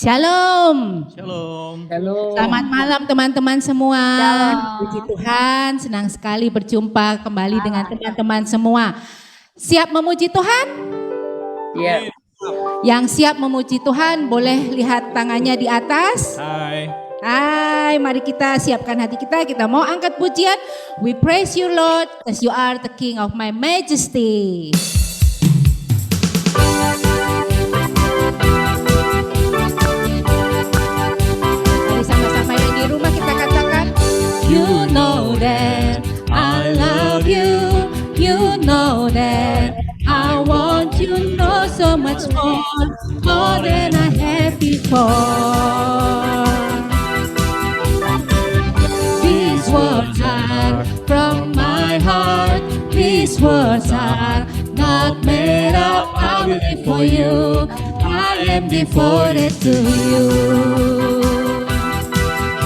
Shalom. Shalom. Selamat malam teman-teman semua. Puji Shalom. Tuhan, senang sekali berjumpa kembali dengan teman-teman semua. Siap memuji Tuhan? Siap. Yang siap memuji Tuhan boleh lihat tangannya di atas. Hai. Hai, mari kita siapkan hati kita. Kita mau angkat pujian. We praise you Lord, as you are the King of my majesty. Mari sama-sama yang di rumah kita katakan, you know that I love you. You know that I want you to know so much more than I have before. These words are from my heart. These words are not made up. I will live for you. I am devoted to you.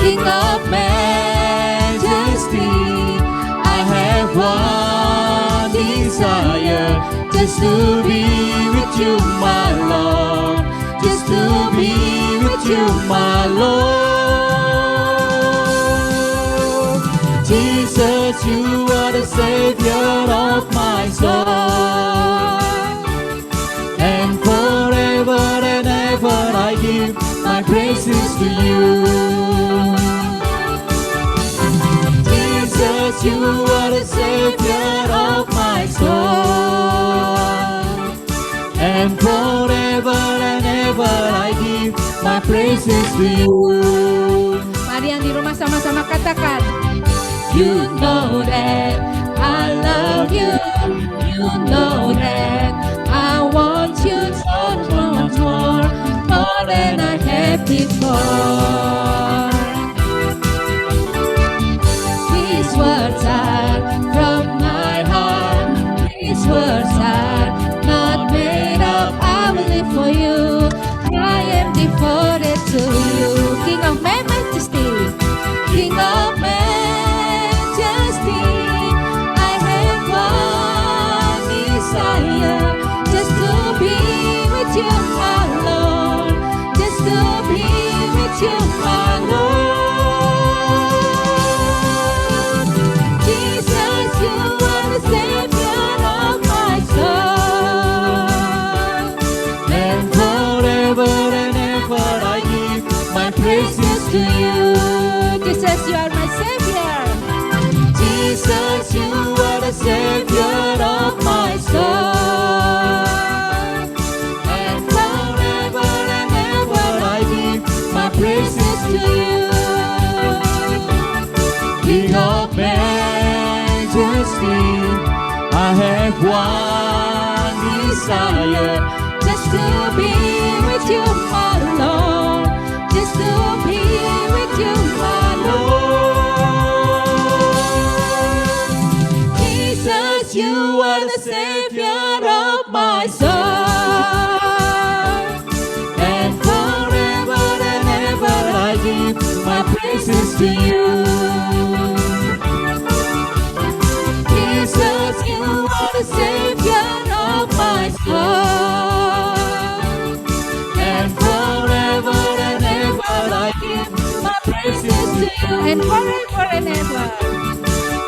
King of majesty, I have one desire, just to be with you, my Lord. Just to be with you, my Lord. Jesus, you are the Savior of my soul. And forever and ever I give my praises to you. Jesus, you are the Savior of my soul. And forever and ever I give my praises to you. Mari yang di rumah sama-sama katakan, you know that I love you. You know that I want you so much more than I have before. These words are from my heart. These words are not made up. I will live for you. I am devoted to you. King of my majesty. King of majesty. I have one desire, just to be with you, my Lord. Just to be with you, my Lord. Jesus, you are the Savior of my soul. And forever and ever I give my praises to you. Jesus, you are my Savior. Jesus, you are the Savior of my soul. And forever and ever I give my praises to you. King of majesty, I have one desire, just to be with you, my Lord. Just to be with you, my Lord. Jesus, you are the Savior of my soul. And forever and ever I give my praises to you. Jesus, you are the Savior of my soul. And forever and ever I give my praises to you. And forever and ever.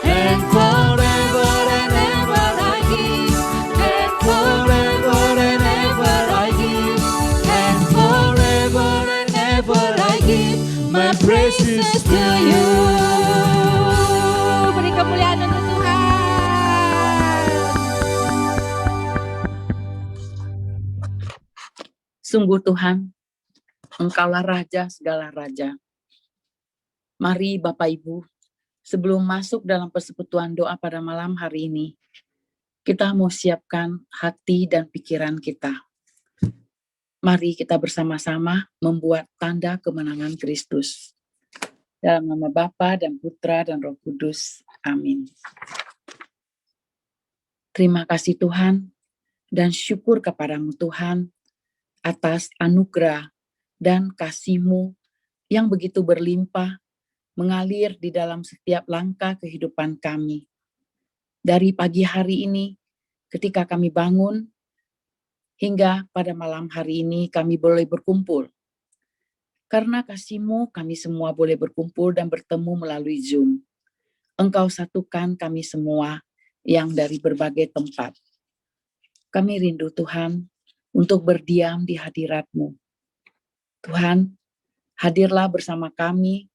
And forever and ever I give. And forever and ever I give. And forever and ever I give my praises to you. Beri kemuliaan untuk Tuhan. Sungguh Tuhan, Engkaulah Raja segala Raja. Mari Bapak Ibu, sebelum masuk dalam persekutuan doa pada malam hari ini, kita mau siapkan hati dan pikiran kita. Mari kita bersama-sama membuat tanda kemenangan Kristus. Dalam nama Bapa dan Putra dan Roh Kudus. Amin. Terima kasih Tuhan, dan syukur kepadamu Tuhan, atas anugerah dan kasih-Mu yang begitu berlimpah mengalir di dalam setiap langkah kehidupan kami. Dari pagi hari ini, ketika kami bangun, hingga pada malam hari ini kami boleh berkumpul Karena kasih-Mu kami semua boleh berkumpul dan bertemu melalui Zoom. Engkau satukan kami semua yang dari berbagai tempat. Kami rindu Tuhan untuk berdiam di hadirat-Mu. Tuhan, hadirlah bersama kami,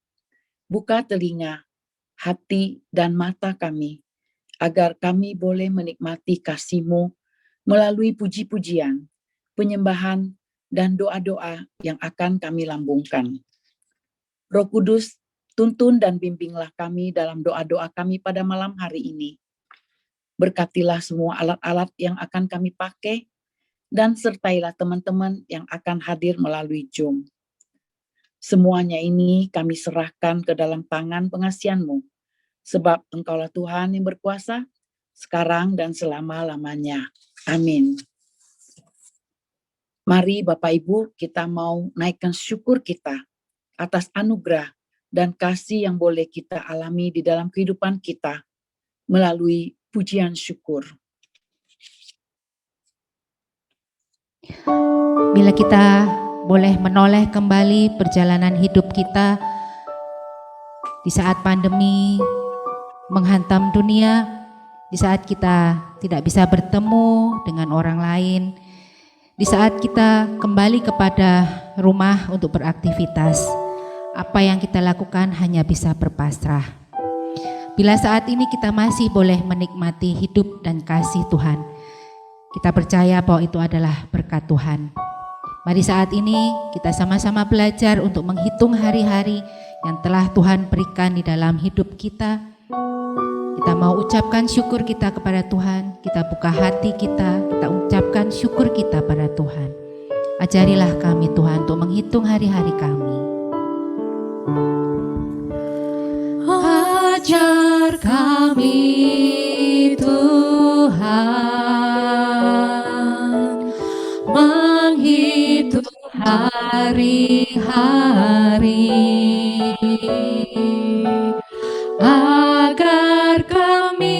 buka telinga, hati, dan mata kami, agar kami boleh menikmati kasih-Mu melalui puji-pujian, penyembahan, dan doa-doa yang akan kami lambungkan. Roh Kudus, tuntun dan bimbinglah kami dalam doa-doa kami pada malam hari ini. Berkatilah semua alat-alat yang akan kami pakai, dan sertailah teman-teman yang akan hadir melalui Zoom. Semuanya ini kami serahkan ke dalam tangan pengasihan-Mu, sebab Engkaulah Tuhan yang berkuasa, sekarang dan selama-lamanya. Amin. Mari Bapak Ibu, kita mau naikkan syukur kita atas anugerah dan kasih yang boleh kita alami di dalam kehidupan kita melalui pujian syukur. Bila kita boleh menoleh kembali perjalanan hidup kita di saat pandemi menghantam dunia, di saat kita tidak bisa bertemu dengan orang lain, di saat kita kembali kepada rumah untuk beraktivitas, apa yang kita lakukan hanya bisa berpasrah. Bila saat ini kita masih boleh menikmati hidup dan kasih Tuhan, kita percaya bahwa itu adalah berkat Tuhan. Mari saat ini kita sama-sama belajar untuk menghitung hari-hari yang telah Tuhan berikan di dalam hidup kita. Kita mau ucapkan syukur kita kepada Tuhan, kita buka hati kita ucapkan syukur kita pada Tuhan. Ajarilah kami Tuhan untuk menghitung hari-hari kami. Ajar kami Tuhan menghitung hari-hari, agar kami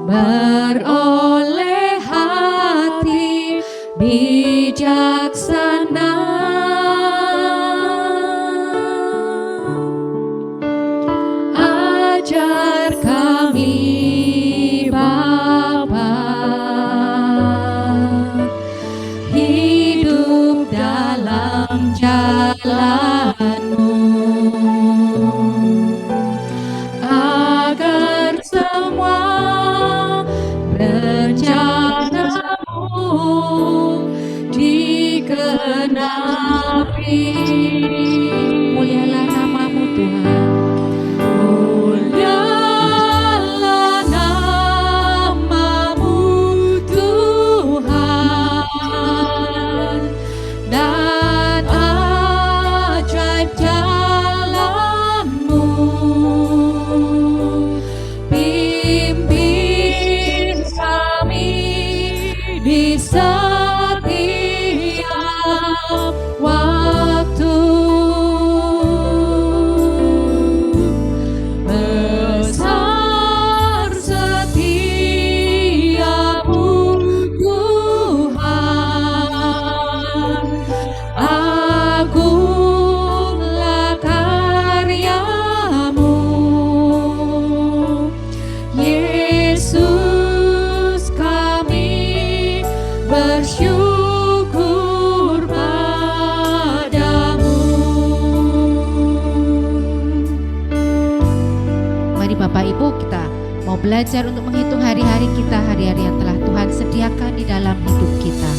beroleh hati bijaksana. Ajar kami Bapa hidup dalam jalan-Mu, agar semua rencana-Mu digenapi. Mulialah nama-Mu Tuhan. Mulialah nama-Mu Tuhan, dan ajaib jalan-Mu. Pimpin kami di setiap waktu. Besar setiamu Tuhan, agunglah karya-Mu. Yesus, kami bersyukur padamu. Mari Bapak Ibu, kita mau belajar untuk menghitung hari-hari kita, hari-hari yang telah Tuhan sediakan di dalam hidup kita.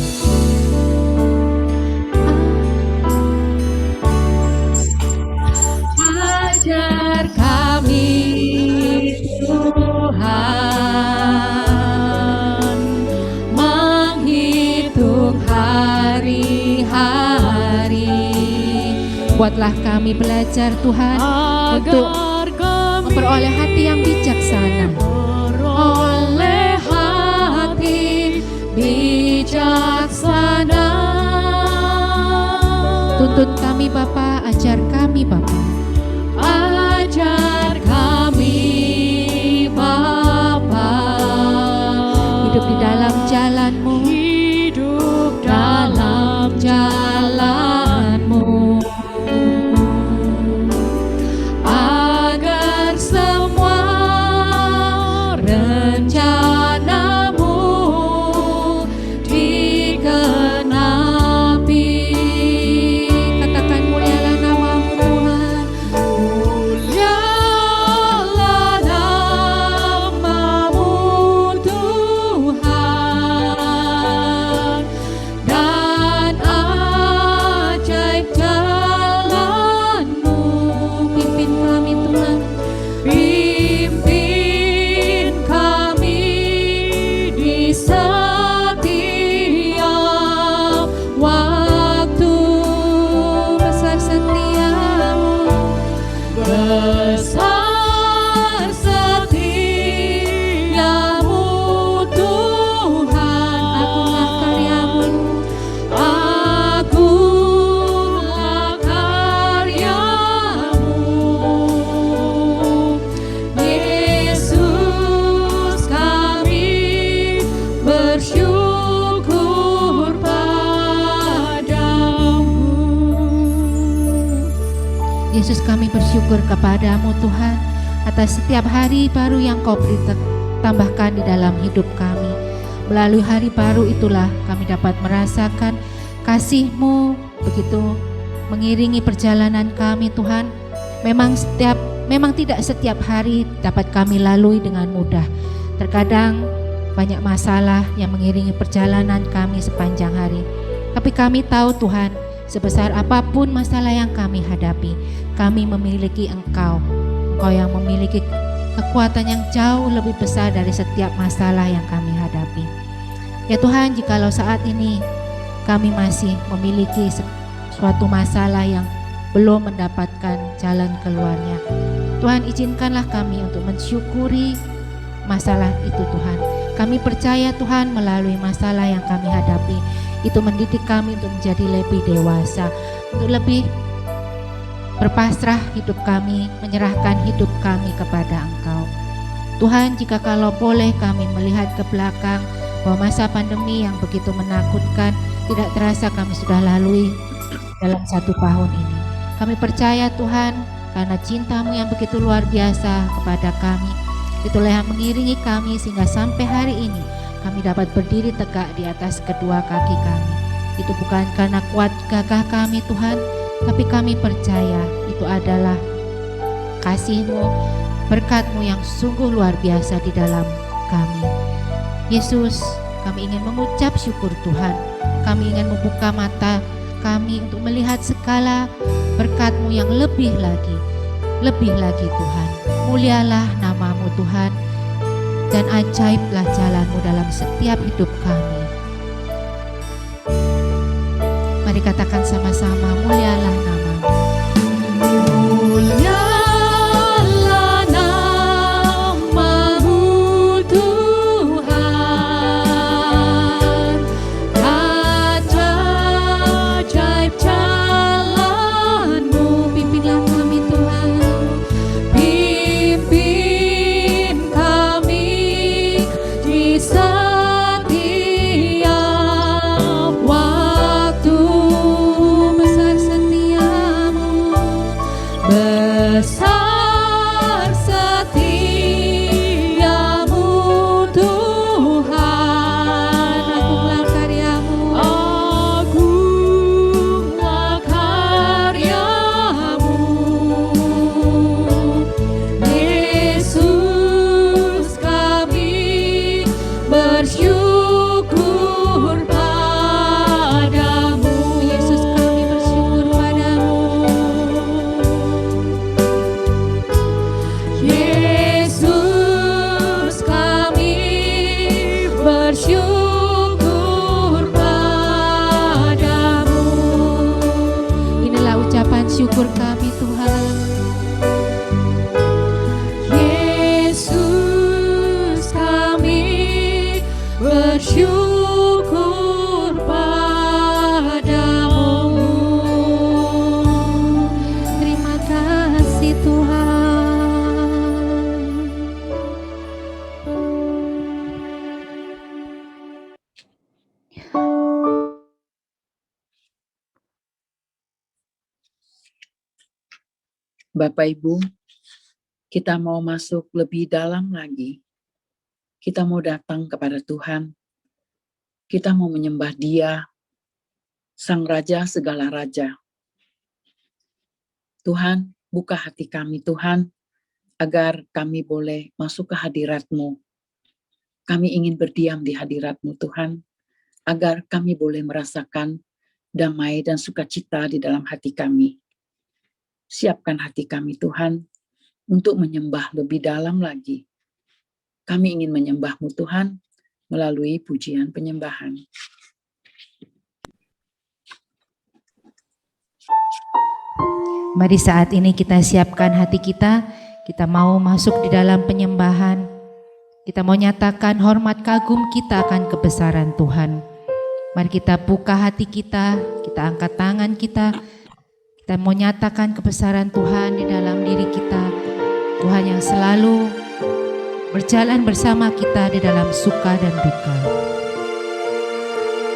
Ajar kami Tuhan menghitung hari-hari. Buatlah kami belajar Tuhan untuk memperoleh hati yang bijaksana. Oleh hati bijaksana. Tuntun kami Bapa, ajar kami Bapa. Ajar kami Bapa, hidup di dalam jalan-Mu, hidup dalam jalan-Mu. Yesus, kami bersyukur kepadamu Tuhan atas setiap hari baru yang kau beri tambahkan di dalam hidup kami. Melalui hari baru itulah kami dapat merasakan kasih-Mu begitu mengiringi perjalanan kami Tuhan. Memang tidak setiap hari dapat kami lalui dengan mudah. Terkadang banyak masalah yang mengiringi perjalanan kami sepanjang hari. Tapi kami tahu Tuhan, sebesar apapun masalah yang kami hadapi, kami memiliki Engkau. Engkau yang memiliki kekuatan yang jauh lebih besar dari setiap masalah yang kami hadapi. Ya Tuhan, jikalau saat ini kami masih memiliki suatu masalah yang belum mendapatkan jalan keluarnya, Tuhan, izinkanlah kami untuk mensyukuri masalah itu Tuhan. Kami percaya Tuhan, melalui masalah yang kami hadapi, itu mendidik kami untuk menjadi lebih dewasa, untuk lebih berpasrah hidup kami, menyerahkan hidup kami kepada Engkau. Tuhan, jika kalau boleh kami melihat ke belakang bahwa masa pandemi yang begitu menakutkan tidak terasa kami sudah lalui dalam 1 tahun ini. Kami percaya Tuhan, karena cinta-Mu yang begitu luar biasa kepada kami, itulah yang mengiringi kami sehingga sampai hari ini kami dapat berdiri tegak di atas kedua kaki kami. Itu bukan karena kuat gagah kami Tuhan, tapi kami percaya itu adalah kasih-Mu, berkat-Mu yang sungguh luar biasa di dalam kami. Yesus, kami ingin mengucap syukur Tuhan. Kami ingin membuka mata kami untuk melihat segala berkat-Mu yang lebih lagi Tuhan. Mulialah nama-Mu Tuhan, dan ajaiblah jalan-Mu dalam setiap hidup kami. Mari katakan sama-sama, mulialah nama-Mu. Mulialah nama-Mu Tuhan, ajaib jalan-Mu. Pimpinlah kami Tuhan, pimpin kami di setiap waktu. Besar setiamu, besar setiamu Tuhan. Agunglah karya-Mu, agunglah karya-Mu. Yesus, kami bersyukur padamu. Yesus, kami bersyukur padamu. Yesus, kami bersyukur padamu. Inilah ucapan syukur kami Tuhan. Yesus, kami bersyukur padamu. Terima kasih Tuhan. Bapak Ibu, kita mau masuk lebih dalam lagi. Kita mau datang kepada Tuhan. Kita mau menyembah Dia, Sang Raja segala raja. Tuhan, buka hati kami Tuhan, agar kami boleh masuk ke hadirat-Mu. Kami ingin berdiam di hadirat-Mu Tuhan, agar kami boleh merasakan damai dan sukacita di dalam hati kami. Siapkan hati kami Tuhan, untuk menyembah lebih dalam lagi. Kami ingin menyembah-Mu Tuhan, melalui pujian penyembahan. Mari saat ini kita siapkan hati kita mau masuk di dalam penyembahan. Kita mau nyatakan hormat kagum kita akan kebesaran Tuhan. Mari kita buka hati kita angkat tangan kita mau nyatakan kebesaran Tuhan di dalam diri kita. Tuhan yang selalu berjalan bersama kita di dalam suka dan duka.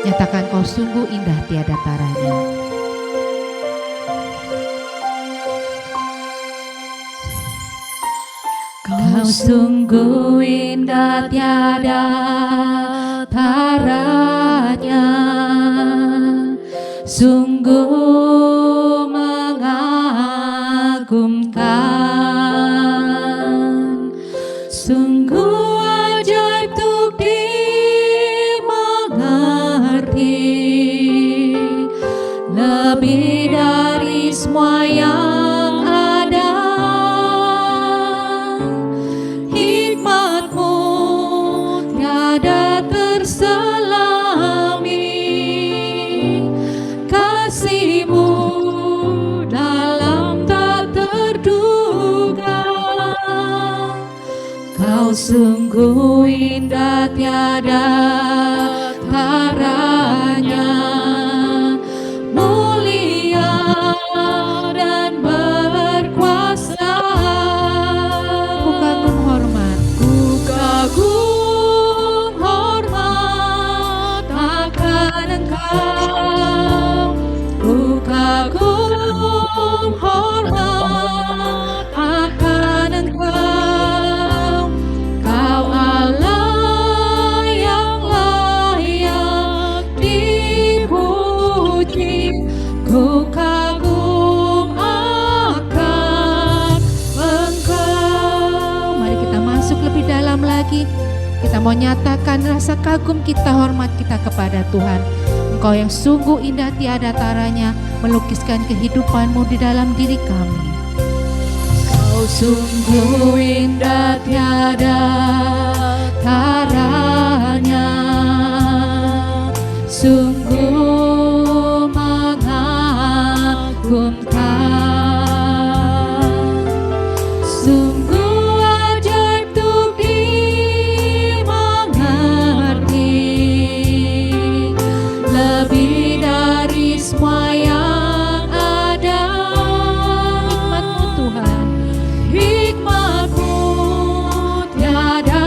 Nyatakan Kau sungguh indah tiada taranya. Kau sungguh indah tiada taranya, sungguh mengagumkan, sungguh ajaib untuk dimengerti, lebih dari semua yang ada. Hikmat-Mu tiada terselami, kasih-Mu dalam tak terduga. Kau sungguh indah tiada taranya, mulia dan berkuasa. Ku kagum hormat, ku kagum hormat akan Engkau, ku kagum hormat akan Engkau. Kau Allah yang layak dipuji, ku kagum akan Engkau. Mari kita masuk lebih dalam lagi. Kita mau nyatakan rasa kagum kita, hormat kita kepada Tuhan. Engkau yang sungguh indah tiada taranya, melukiskan kehidupan-Mu di dalam diri kami. Kau sungguh indah tiada taranya, sungguh mengagumkan, sungguh ajaib untuk dimengerti, lebih dari semua yang ada. Hikmat-Mu Tuhan, hikmat-Mu tiada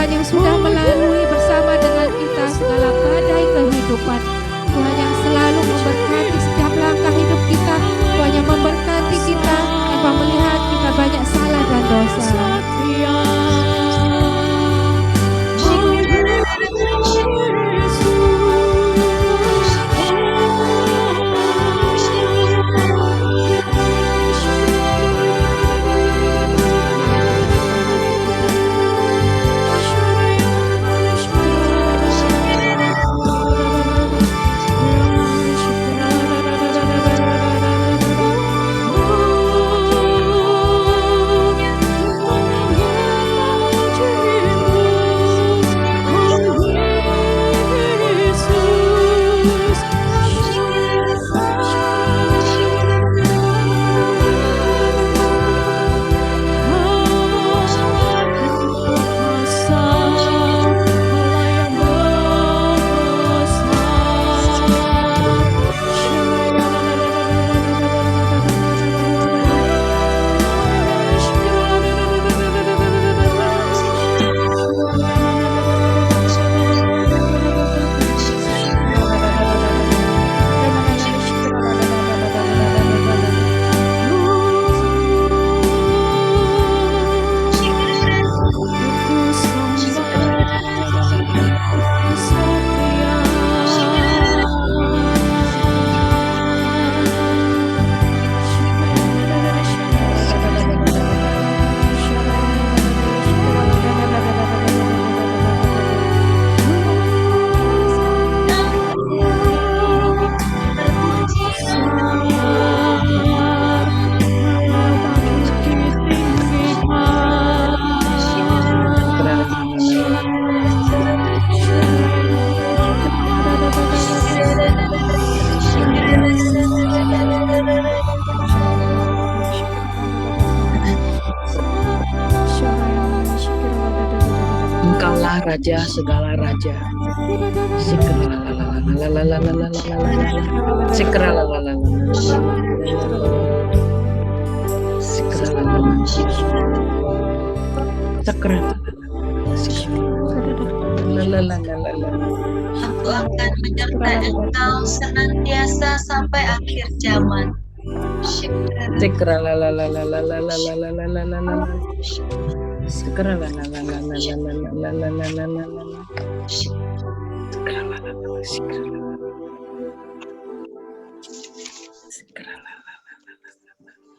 Tuhan yang sudah melalui bersama dengan kita segala badai kehidupan. Tuhan yang selalu memberkati setiap langkah hidup kita. Tuhan yang memberkati kita tanpa melihat kita banyak salah dan dosa. Engkaulah Raja segala raja. Aku akan menyertai engkau senantiasa sampai akhir zaman.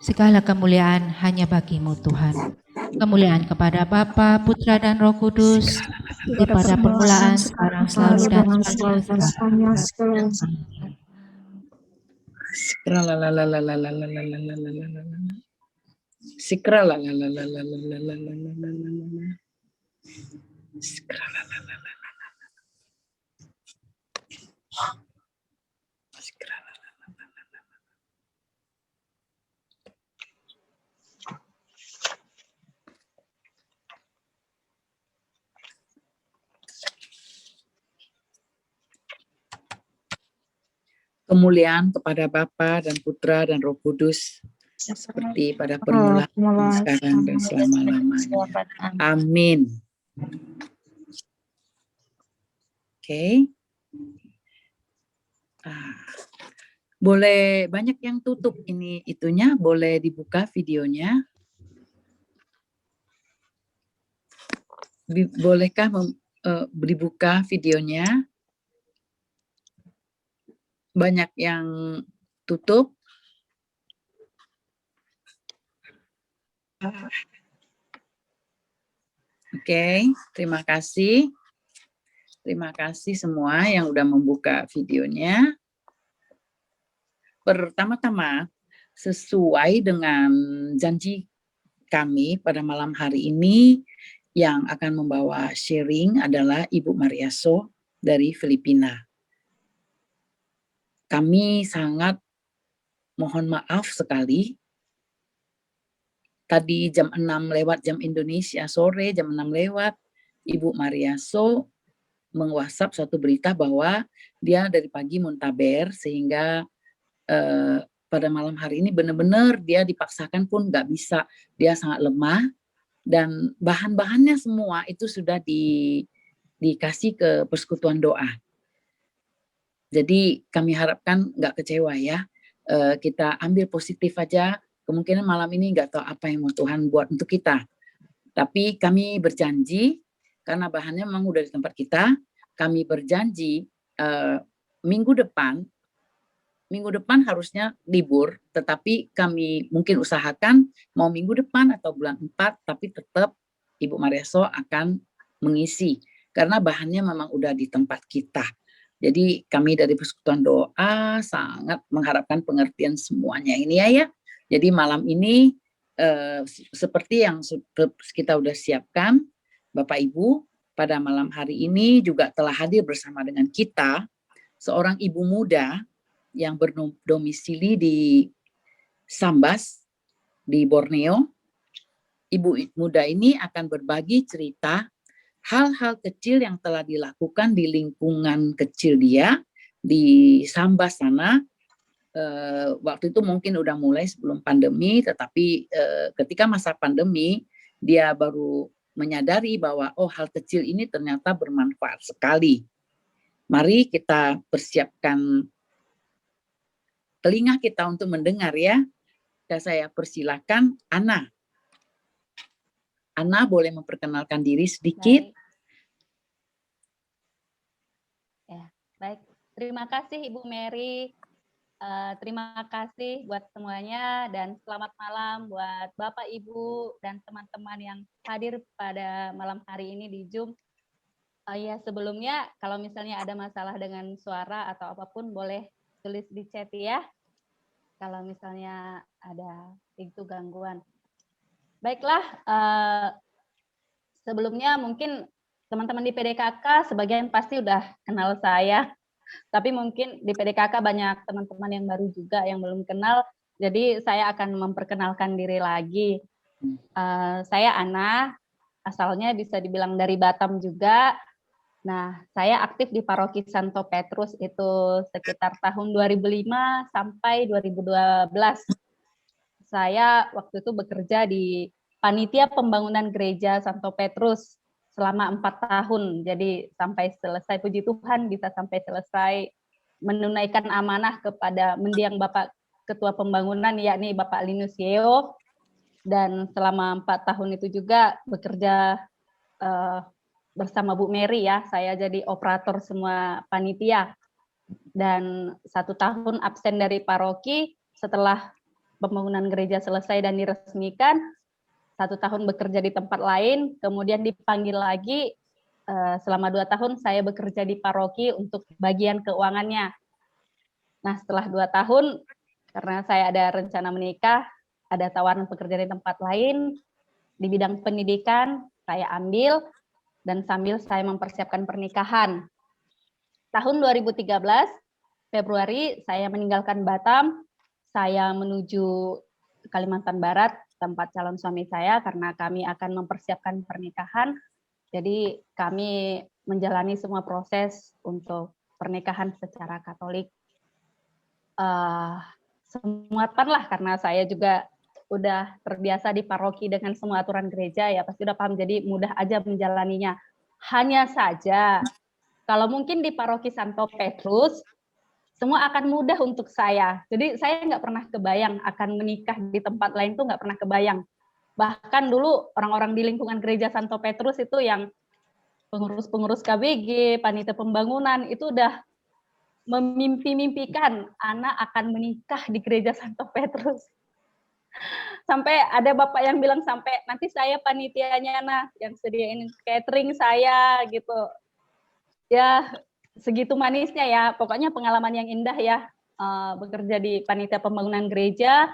Segala kemuliaan hanya bagi-Mu Tuhan. Kemuliaan kepada Bapa, Putra dan Roh Kudus, pada permulaan, sekarang, selalu dan selamanya. Kemuliaan kepada Bapa dan Putra dan Roh Kudus, seperti pada permulaan, sekarang, dan selama-lamanya. Amin. Oke. Boleh banyak yang tutup ini itunya, boleh dibuka videonya. Bolehkah dibuka videonya? Banyak yang tutup. Oke, terima kasih. Terima kasih semua yang udah membuka videonya. Pertama-tama, sesuai dengan janji kami pada malam hari ini, yang akan membawa sharing adalah Ibu Mariaso dari Filipina. Kami sangat mohon maaf sekali. Tadi jam 6 lewat jam Indonesia sore, jam 6 lewat, Ibu Mariaso meng-WhatsApp suatu berita bahwa dia dari pagi muntaber, sehingga pada malam hari ini benar-benar dia dipaksakan pun nggak bisa. Dia sangat lemah, Dan bahan-bahannya semua itu sudah dikasih ke persekutuan doa. Jadi kami harapkan nggak kecewa ya. Kita ambil positif aja. Kemungkinan malam ini nggak tahu apa yang mau Tuhan buat untuk kita. Tapi kami berjanji, karena bahannya memang udah di tempat kita, kami berjanji minggu depan harusnya libur, tetapi kami mungkin usahakan mau minggu depan atau bulan 4, tapi tetap Ibu Marieso akan mengisi, karena bahannya memang udah di tempat kita. Jadi kami dari Persekutuan Doa sangat mengharapkan pengertian semuanya ini ya. Jadi malam ini seperti yang kita udah siapkan, Bapak Ibu, pada malam hari ini juga telah hadir bersama dengan kita seorang ibu muda yang berdomisili di Sambas di Borneo. Ibu muda ini akan berbagi cerita hal-hal kecil yang telah dilakukan di lingkungan kecil dia di Sambas sana. Waktu itu mungkin udah mulai sebelum pandemi, tetapi ketika masa pandemi dia baru menyadari bahwa oh, hal kecil ini ternyata bermanfaat sekali. Mari kita persiapkan telinga kita untuk mendengar ya. Dan saya persilakan Ana. Ana boleh memperkenalkan diri sedikit. Baik. Terima kasih Ibu Mary. Terima kasih buat semuanya dan selamat malam buat Bapak, Ibu, dan teman-teman yang hadir pada malam hari ini di Zoom. Ya, sebelumnya kalau misalnya ada masalah dengan suara atau apapun boleh tulis di chat ya. Kalau misalnya ada itu gangguan. Baiklah, sebelumnya mungkin teman-teman di PDKK sebagian pasti udah kenal saya. Tapi mungkin di PDKK banyak teman-teman yang baru juga yang belum kenal, jadi saya akan memperkenalkan diri lagi. Saya Ana, asalnya bisa dibilang dari Batam juga. Nah, saya aktif di Paroki Santo Petrus itu sekitar tahun 2005 sampai 2012. Saya waktu itu bekerja di Panitia Pembangunan Gereja Santo Petrus selama 4 tahun, jadi sampai selesai, puji Tuhan bisa sampai selesai menunaikan amanah kepada mendiang Bapak Ketua Pembangunan, yakni Bapak Linus Yeo, dan selama 4 tahun itu juga bekerja bersama Bu Mary ya, saya jadi operator semua panitia, dan 1 tahun absen dari paroki setelah pembangunan gereja selesai dan diresmikan. 1 tahun bekerja di tempat lain, kemudian dipanggil lagi selama 2 tahun saya bekerja di paroki untuk bagian keuangannya. Nah, setelah 2 tahun, karena saya ada rencana menikah, ada tawaran pekerjaan di tempat lain, di bidang pendidikan, saya ambil, dan sambil saya mempersiapkan pernikahan. Tahun 2013, Februari, saya meninggalkan Batam, saya menuju Kalimantan Barat, tempat calon suami saya, karena kami akan mempersiapkan pernikahan. Jadi kami menjalani semua proses untuk pernikahan secara Katolik. Semuatan lah, karena saya juga udah terbiasa di paroki dengan semua aturan gereja, ya pasti udah paham, jadi mudah aja menjalaninya. Hanya saja, kalau mungkin di Paroki Santo Petrus, semua akan mudah untuk saya. Jadi saya nggak pernah kebayang akan menikah di tempat lain tuh nggak pernah kebayang. Bahkan dulu orang-orang di lingkungan gereja Santo Petrus itu yang pengurus-pengurus KBG, panitia pembangunan itu udah memimpi-mimpikan anak akan menikah di gereja Santo Petrus. Sampai ada bapak yang bilang sampai nanti saya panitianya nah yang sediain catering saya gitu. Ya segitu manisnya ya, pokoknya pengalaman yang indah ya, bekerja di panitia pembangunan gereja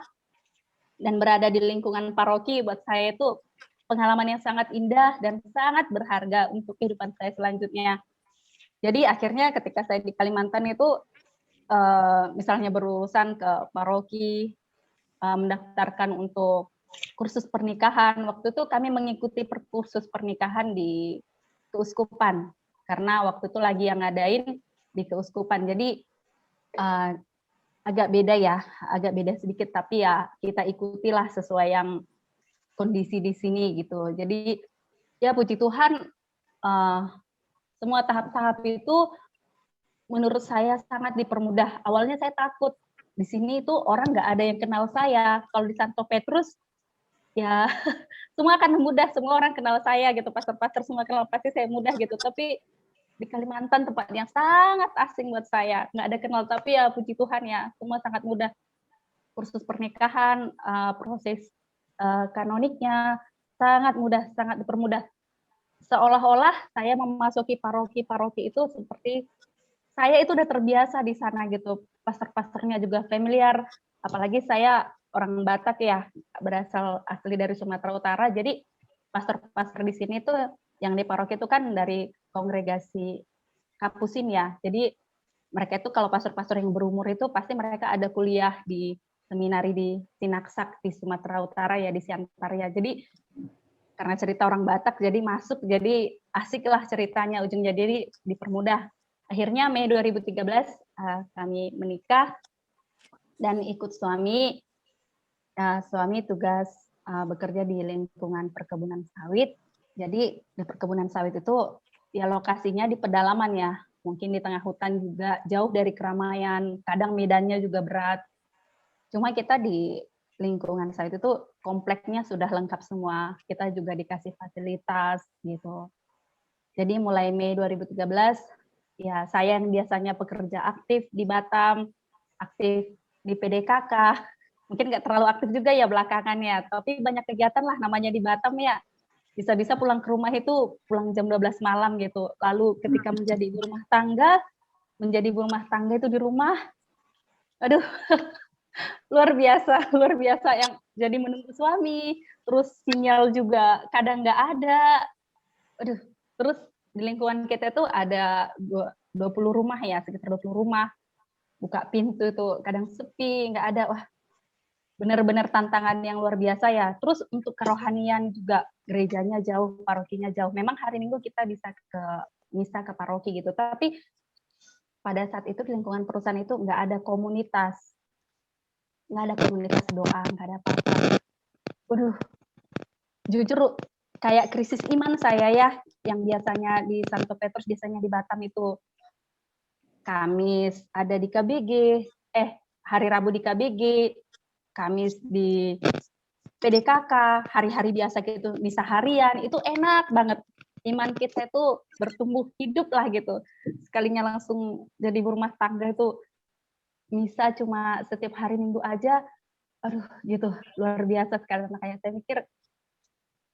dan berada di lingkungan paroki buat saya itu pengalaman yang sangat indah dan sangat berharga untuk kehidupan saya selanjutnya. Jadi akhirnya ketika saya di Kalimantan itu misalnya berurusan ke paroki, mendaftarkan untuk kursus pernikahan, waktu itu kami mengikuti kursus pernikahan di keuskupan. Karena waktu itu lagi yang ngadain di keuskupan. Jadi agak beda ya, agak beda sedikit, tapi ya kita ikutilah sesuai yang kondisi di sini gitu. Jadi ya puji Tuhan semua tahap-tahap itu menurut saya sangat dipermudah. Awalnya saya takut di sini itu orang nggak ada yang kenal saya. Kalau di Santo Petrus ya semua akan mudah, semua orang kenal saya gitu, pastor-pastor semua kenal pasti saya mudah gitu. Tapi di Kalimantan tempat yang sangat asing buat saya, nggak ada kenal, tapi ya puji Tuhan ya semua sangat mudah. Kursus pernikahan, proses kanoniknya sangat mudah, sangat dipermudah. Seolah-olah saya memasuki paroki-paroki itu seperti saya itu udah terbiasa di sana gitu. Pastor-pastornya juga familiar, apalagi saya orang Batak ya, berasal asli dari Sumatera Utara. Jadi pastor-pastor di sini tuh yang di paroki itu kan dari kongregasi Kapusin ya. Jadi mereka itu kalau pastor-pastor yang berumur itu pasti mereka ada kuliah di seminari di Sinaksak di Sumatera Utara ya, di Siantar ya. Jadi karena cerita orang Batak jadi masuk, jadi asik lah ceritanya, ujungnya jadi dipermudah. Akhirnya Mei 2013 kami menikah dan ikut suami. Suami tugas bekerja di lingkungan perkebunan sawit. Jadi di perkebunan sawit itu ya lokasinya di pedalaman ya, mungkin di tengah hutan juga, jauh dari keramaian, kadang medannya juga berat. Cuma kita di lingkungan sawit itu kompleknya sudah lengkap semua. Kita juga dikasih fasilitas gitu. Jadi mulai Mei 2013 ya saya yang biasanya pekerja aktif di Batam, aktif di PDKK, mungkin nggak terlalu aktif juga ya belakangannya, tapi banyak kegiatan lah namanya di Batam ya. Bisa-bisa pulang ke rumah itu pulang jam 12 malam gitu. Lalu ketika menjadi ibu rumah tangga itu di rumah, aduh luar biasa yang jadi menunggu suami, terus sinyal juga kadang nggak ada. Aduh, terus di lingkungan kita itu ada 20 rumah ya, sekitar 20 rumah. Buka pintu itu kadang sepi, nggak ada. Wah, benar-benar tantangan yang luar biasa ya. Terus untuk kerohanian juga gerejanya jauh, parokinya jauh. Memang hari Minggu kita bisa ke misa ke paroki gitu, tapi pada saat itu di lingkungan perusahaan itu nggak ada komunitas doa, nggak ada apa-apa. Waduh, jujur kayak krisis iman saya ya, yang biasanya di Santo Petrus, biasanya di Batam itu Kamis ada di KBG, hari Rabu di KBG, Kamis di PDKK, hari-hari biasa gitu, misa harian, itu enak banget. Iman kita itu bertumbuh hidup lah gitu. Sekalinya langsung jadi rumah tangga itu, misa cuma setiap hari Minggu aja, aduh gitu, luar biasa sekali. Makanya saya mikir,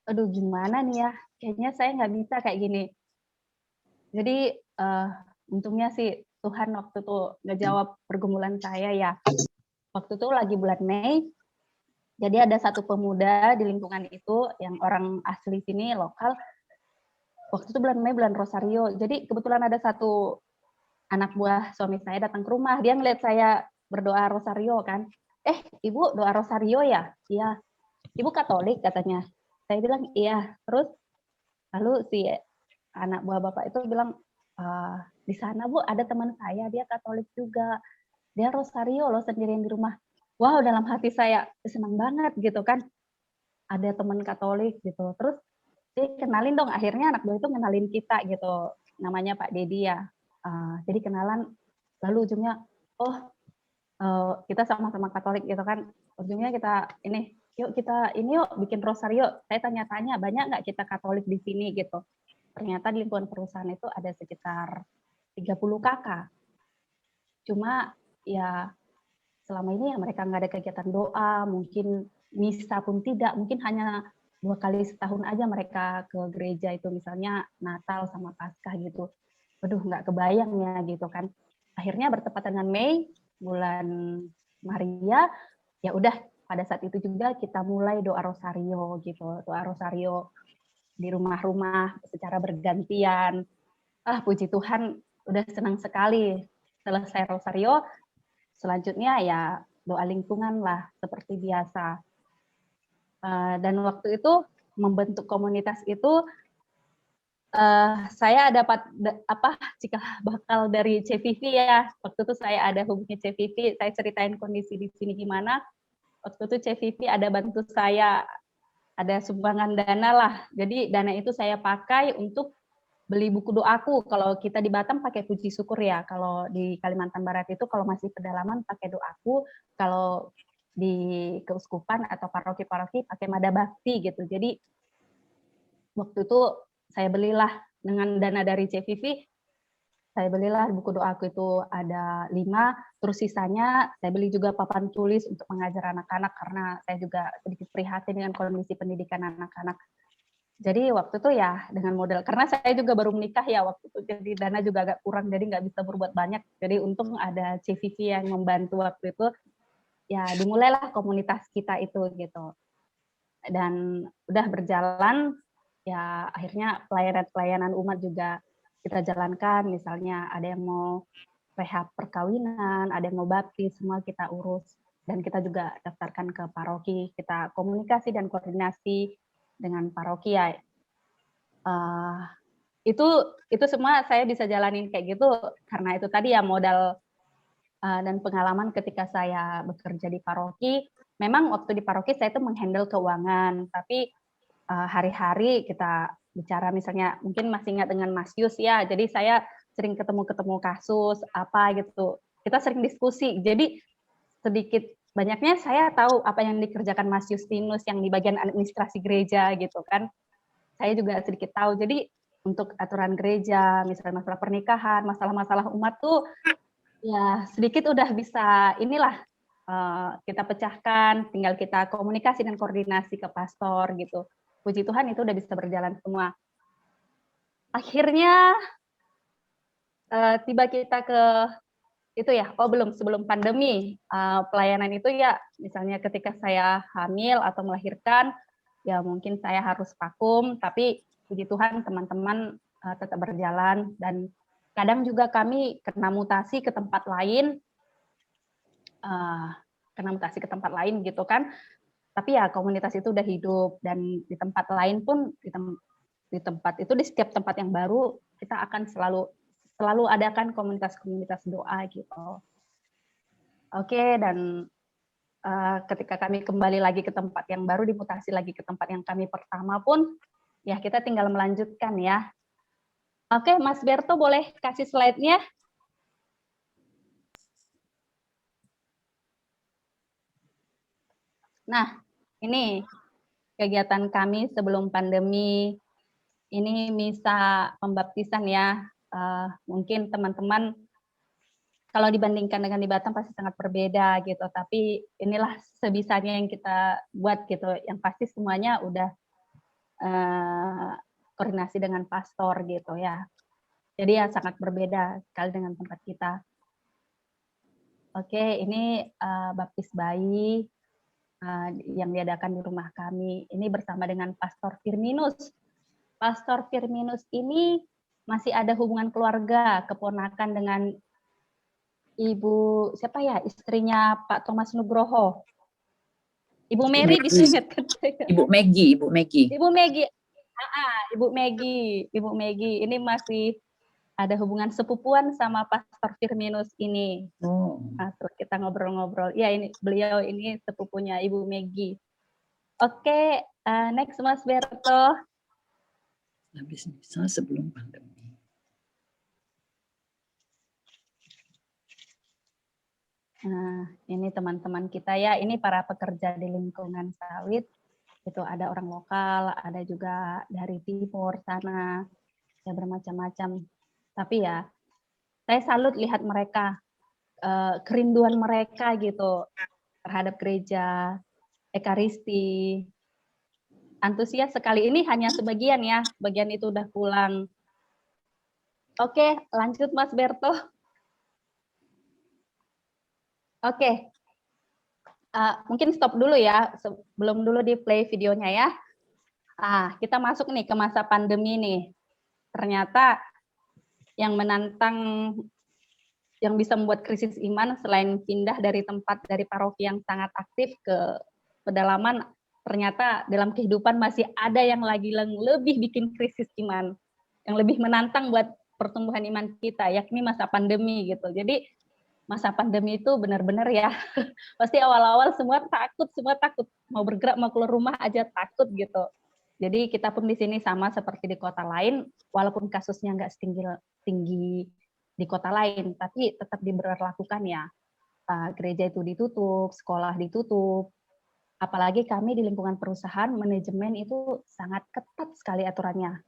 aduh gimana nih ya, kayaknya saya nggak bisa kayak gini. Jadi untungnya sih Tuhan waktu itu ngejawab pergumulan saya ya. Waktu itu lagi bulan Mei, jadi ada satu pemuda di lingkungan itu yang orang asli sini lokal. Waktu itu bulan Mei, bulan Rosario. Jadi kebetulan ada satu anak buah suami saya datang ke rumah. Dia ngeliat saya berdoa Rosario kan. Ibu doa Rosario ya? Iya. Ibu Katolik katanya. Saya bilang iya. Terus lalu si anak buah bapak itu bilang, di sana Bu ada teman saya, dia Katolik juga. Dia Rosario loh sendirian di rumah. Wow, dalam hati saya senang banget gitu kan. Ada teman Katolik gitu. Terus dia kenalin dong, akhirnya anak buah itu kenalin kita gitu. Namanya Pak Dedi ya. Jadi kenalan, lalu ujungnya, kita sama-sama Katolik gitu kan. Ujungnya kita yuk bikin Rosario. Saya tanya-tanya, banyak nggak kita Katolik di sini gitu. Ternyata di lingkungan perusahaan itu ada sekitar 30 kakak. Cuma ya selama ini ya mereka nggak ada kegiatan doa, mungkin misa pun tidak, mungkin hanya 2 kali setahun aja mereka ke gereja itu, misalnya Natal sama Paskah gitu. Waduh, nggak kebayang ya gitu kan. Akhirnya bertepatan dengan Mei, bulan Maria, ya udah pada saat itu juga kita mulai doa Rosario gitu, doa Rosario di rumah-rumah secara bergantian. Puji Tuhan, udah senang sekali. Selesai Rosario, selanjutnya ya doa lingkungan lah seperti biasa. Dan waktu itu membentuk komunitas itu saya dapat cikal bakal dari CVV ya. Waktu itu saya ada hubungi CVV, saya ceritain kondisi di sini gimana. Waktu itu CVV ada bantu saya ada sumbangan dana lah. Jadi dana itu saya pakai untuk beli buku doaku. Kalau kita di Batam pakai puji syukur ya. Kalau di Kalimantan Barat itu kalau masih pedalaman pakai doaku. Kalau di keuskupan atau paroki-paroki pakai mada bakti gitu. Jadi waktu itu saya belilah dengan dana dari CVV, saya belilah buku doaku itu ada 5, terus sisanya saya beli juga papan tulis untuk mengajar anak-anak karena saya juga sedikit prihatin dengan kondisi pendidikan anak-anak. Jadi waktu itu ya dengan modal, karena saya juga baru menikah ya waktu itu, jadi dana juga agak kurang, jadi nggak bisa berbuat banyak. Jadi untung ada CVV yang membantu waktu itu, ya dimulailah komunitas kita itu gitu. Dan udah berjalan, ya akhirnya pelayanan umat juga kita jalankan, misalnya ada yang mau rehab perkawinan, ada yang mau baptis, semua kita urus. Dan kita juga daftarkan ke paroki, kita komunikasi dan koordinasi dengan paroki ya. Itu semua saya bisa jalanin kayak gitu, karena itu tadi ya modal dan pengalaman ketika saya bekerja di paroki. Memang waktu di paroki saya itu menghandle keuangan, tapi hari-hari kita bicara, misalnya mungkin masih ingat dengan Mas Yus ya, jadi saya sering ketemu kasus apa gitu, kita sering diskusi, jadi sedikit banyaknya saya tahu apa yang dikerjakan Mas Justinus yang di bagian administrasi gereja gitu kan, saya juga sedikit tahu. Jadi untuk aturan gereja, misalnya masalah pernikahan, masalah-masalah umat tuh ya sedikit udah bisa inilah kita pecahkan, tinggal kita komunikasi dan koordinasi ke pastor gitu. Puji Tuhan itu udah bisa berjalan semua. Akhirnya tiba kita ke itu ya, belum, sebelum pandemi, pelayanan itu ya, misalnya ketika saya hamil atau melahirkan, ya mungkin saya harus vakum, tapi puji Tuhan teman-teman tetap berjalan, dan kadang juga kami kena mutasi ke tempat lain, gitu kan, tapi ya komunitas itu udah hidup, dan di tempat lain pun, di tempat itu, di setiap tempat yang baru, kita akan selalu adakan komunitas-komunitas doa gitu. Oke, dan ketika kami kembali lagi ke tempat yang baru, dimutasi lagi ke tempat yang kami pertama pun, ya kita tinggal melanjutkan ya. Oke, Mas Berto boleh kasih slide-nya? Nah, ini kegiatan kami sebelum pandemi, ini misa pembaptisan ya. Mungkin teman-teman kalau dibandingkan dengan di Batam pasti sangat berbeda gitu, tapi inilah sebisanya yang kita buat gitu. Yang pasti semuanya udah koordinasi dengan pastor gitu ya. Jadi ya sangat berbeda sekali dengan tempat kita. Oke, ini baptis bayi yang diadakan di rumah kami. Ini bersama dengan Pastor Firminus. Pastor Firminus ini masih ada hubungan keluarga, keponakan dengan Ibu siapa ya, istrinya Pak Thomas Nugroho. Ibu Mary bisa ingat kan? Ibu Maggie. Ibu Maggie. Ini masih ada hubungan sepupuan sama Pastor Firminus ini. Nah, terus kita ngobrol-ngobrol. Ya, ini beliau ini sepupunya Ibu Maggie. Oke, next Mas Berto. Habis misa sebelum pandemi. Nah, ini teman-teman kita ya, ini para pekerja di lingkungan sawit. Itu ada orang lokal, ada juga dari timur sana, ya bermacam-macam. Tapi ya, saya salut lihat mereka, kerinduan mereka gitu terhadap gereja, ekaristi. Antusias sekali, ini hanya sebagian ya, bagian itu udah pulang. Oke, lanjut Mas Berto. Oke, mungkin stop dulu ya, sebelum dulu di play videonya ya. Kita masuk nih ke masa pandemi nih. Ternyata yang menantang, yang bisa membuat krisis iman selain pindah dari tempat, dari paroki yang sangat aktif ke pedalaman, ternyata dalam kehidupan masih ada yang lagi lebih bikin krisis iman, yang lebih menantang buat pertumbuhan iman kita, yakni masa pandemi gitu. Jadi masa pandemi itu benar-benar ya, pasti awal-awal semua takut, mau bergerak, mau keluar rumah aja takut gitu. Jadi kita pun di sini sama seperti di kota lain, walaupun kasusnya nggak tinggi di kota lain, tapi tetap diberlakukan ya. Gereja itu ditutup, sekolah ditutup. Apalagi kami di lingkungan perusahaan, manajemen itu sangat ketat sekali aturannya.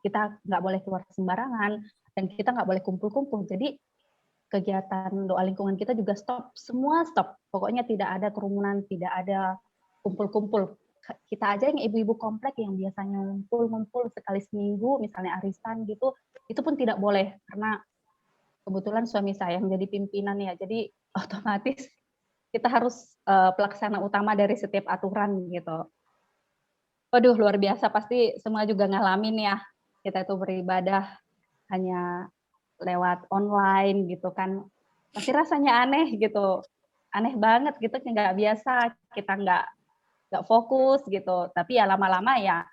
Kita nggak boleh keluar sembarangan, dan kita nggak boleh kumpul-kumpul. Jadi kegiatan doa lingkungan kita juga semua stop. Pokoknya tidak ada kerumunan, tidak ada kumpul-kumpul. Kita aja yang ibu-ibu komplek yang biasanya ngumpul sekali seminggu, misalnya arisan gitu, itu pun tidak boleh karena kebetulan suami saya menjadi pimpinan ya, jadi otomatis kita harus pelaksana utama dari setiap aturan gitu. Waduh, luar biasa, pasti semua juga ngalamin ya, kita itu beribadah hanya lewat online gitu kan, pasti rasanya aneh gitu, aneh banget gitu, nggak biasa, kita nggak fokus gitu, tapi ya lama-lama ya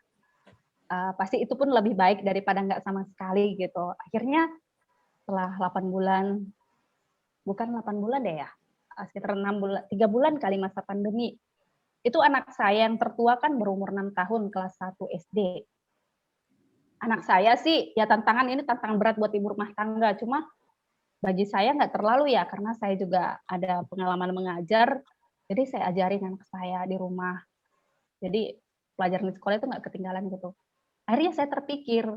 pasti itu pun lebih baik daripada nggak sama sekali gitu. Akhirnya setelah 8 bulan, bukan 8 bulan deh ya, sekitar 6 bulan, 3 bulan kali masa pandemi, itu anak saya yang tertua kan berumur 6 tahun, kelas 1 SD. Anak saya sih, ya ini tantangan berat buat ibu rumah tangga, cuma bagi saya nggak terlalu ya, karena saya juga ada pengalaman mengajar, jadi saya ajarin anak saya di rumah. Jadi pelajaran di sekolah itu nggak ketinggalan gitu. Akhirnya saya terpikir,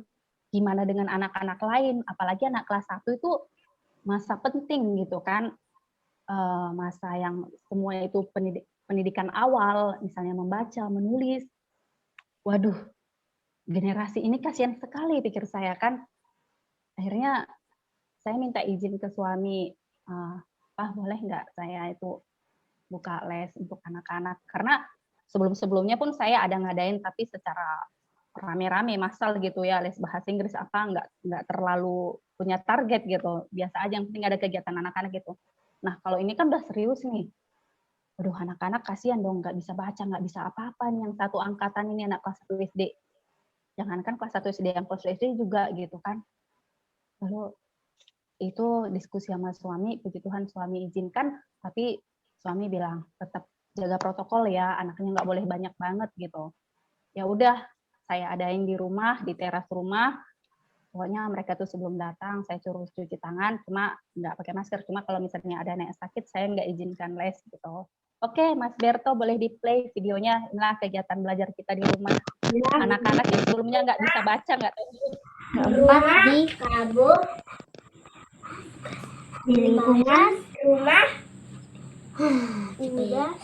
gimana dengan anak-anak lain, apalagi anak kelas 1 itu masa penting gitu kan, masa yang semua itu pendidikan awal, misalnya membaca, menulis. Waduh, generasi ini kasihan sekali pikir saya kan. Akhirnya saya minta izin ke suami, "Pak, boleh nggak saya itu buka les untuk anak-anak?" Karena sebelum-sebelumnya pun saya ada ngadain, tapi secara rame-rame, massal gitu ya, les bahasa Inggris nggak terlalu punya target gitu, biasa aja, yang penting ada kegiatan anak-anak gitu. Nah, kalau ini kan udah serius nih, aduh anak-anak kasihan dong, nggak bisa baca, nggak bisa apa-apa nih, yang satu angkatan ini anak kelas 1 SD. Jangankan kelas 1 SD, yang kelas 2 SD juga gitu kan. Lalu itu diskusi sama suami, puji Tuhan suami izinkan, tapi suami bilang tetap jaga protokol ya, anaknya nggak boleh banyak banget gitu. Ya udah, saya adain di rumah, di teras rumah. Pokoknya mereka tuh sebelum datang, saya suruh cuci tangan, cuma nggak pakai masker. Cuma kalau misalnya ada anak sakit, saya nggak izinkan les gitu. Oke, Mas Berto, boleh di-play videonya. Inilah kegiatan belajar kita di rumah. Anak-anak yang sebelumnya nggak bisa baca, nggak tahu. Keempat di kabur di lingkungan rumah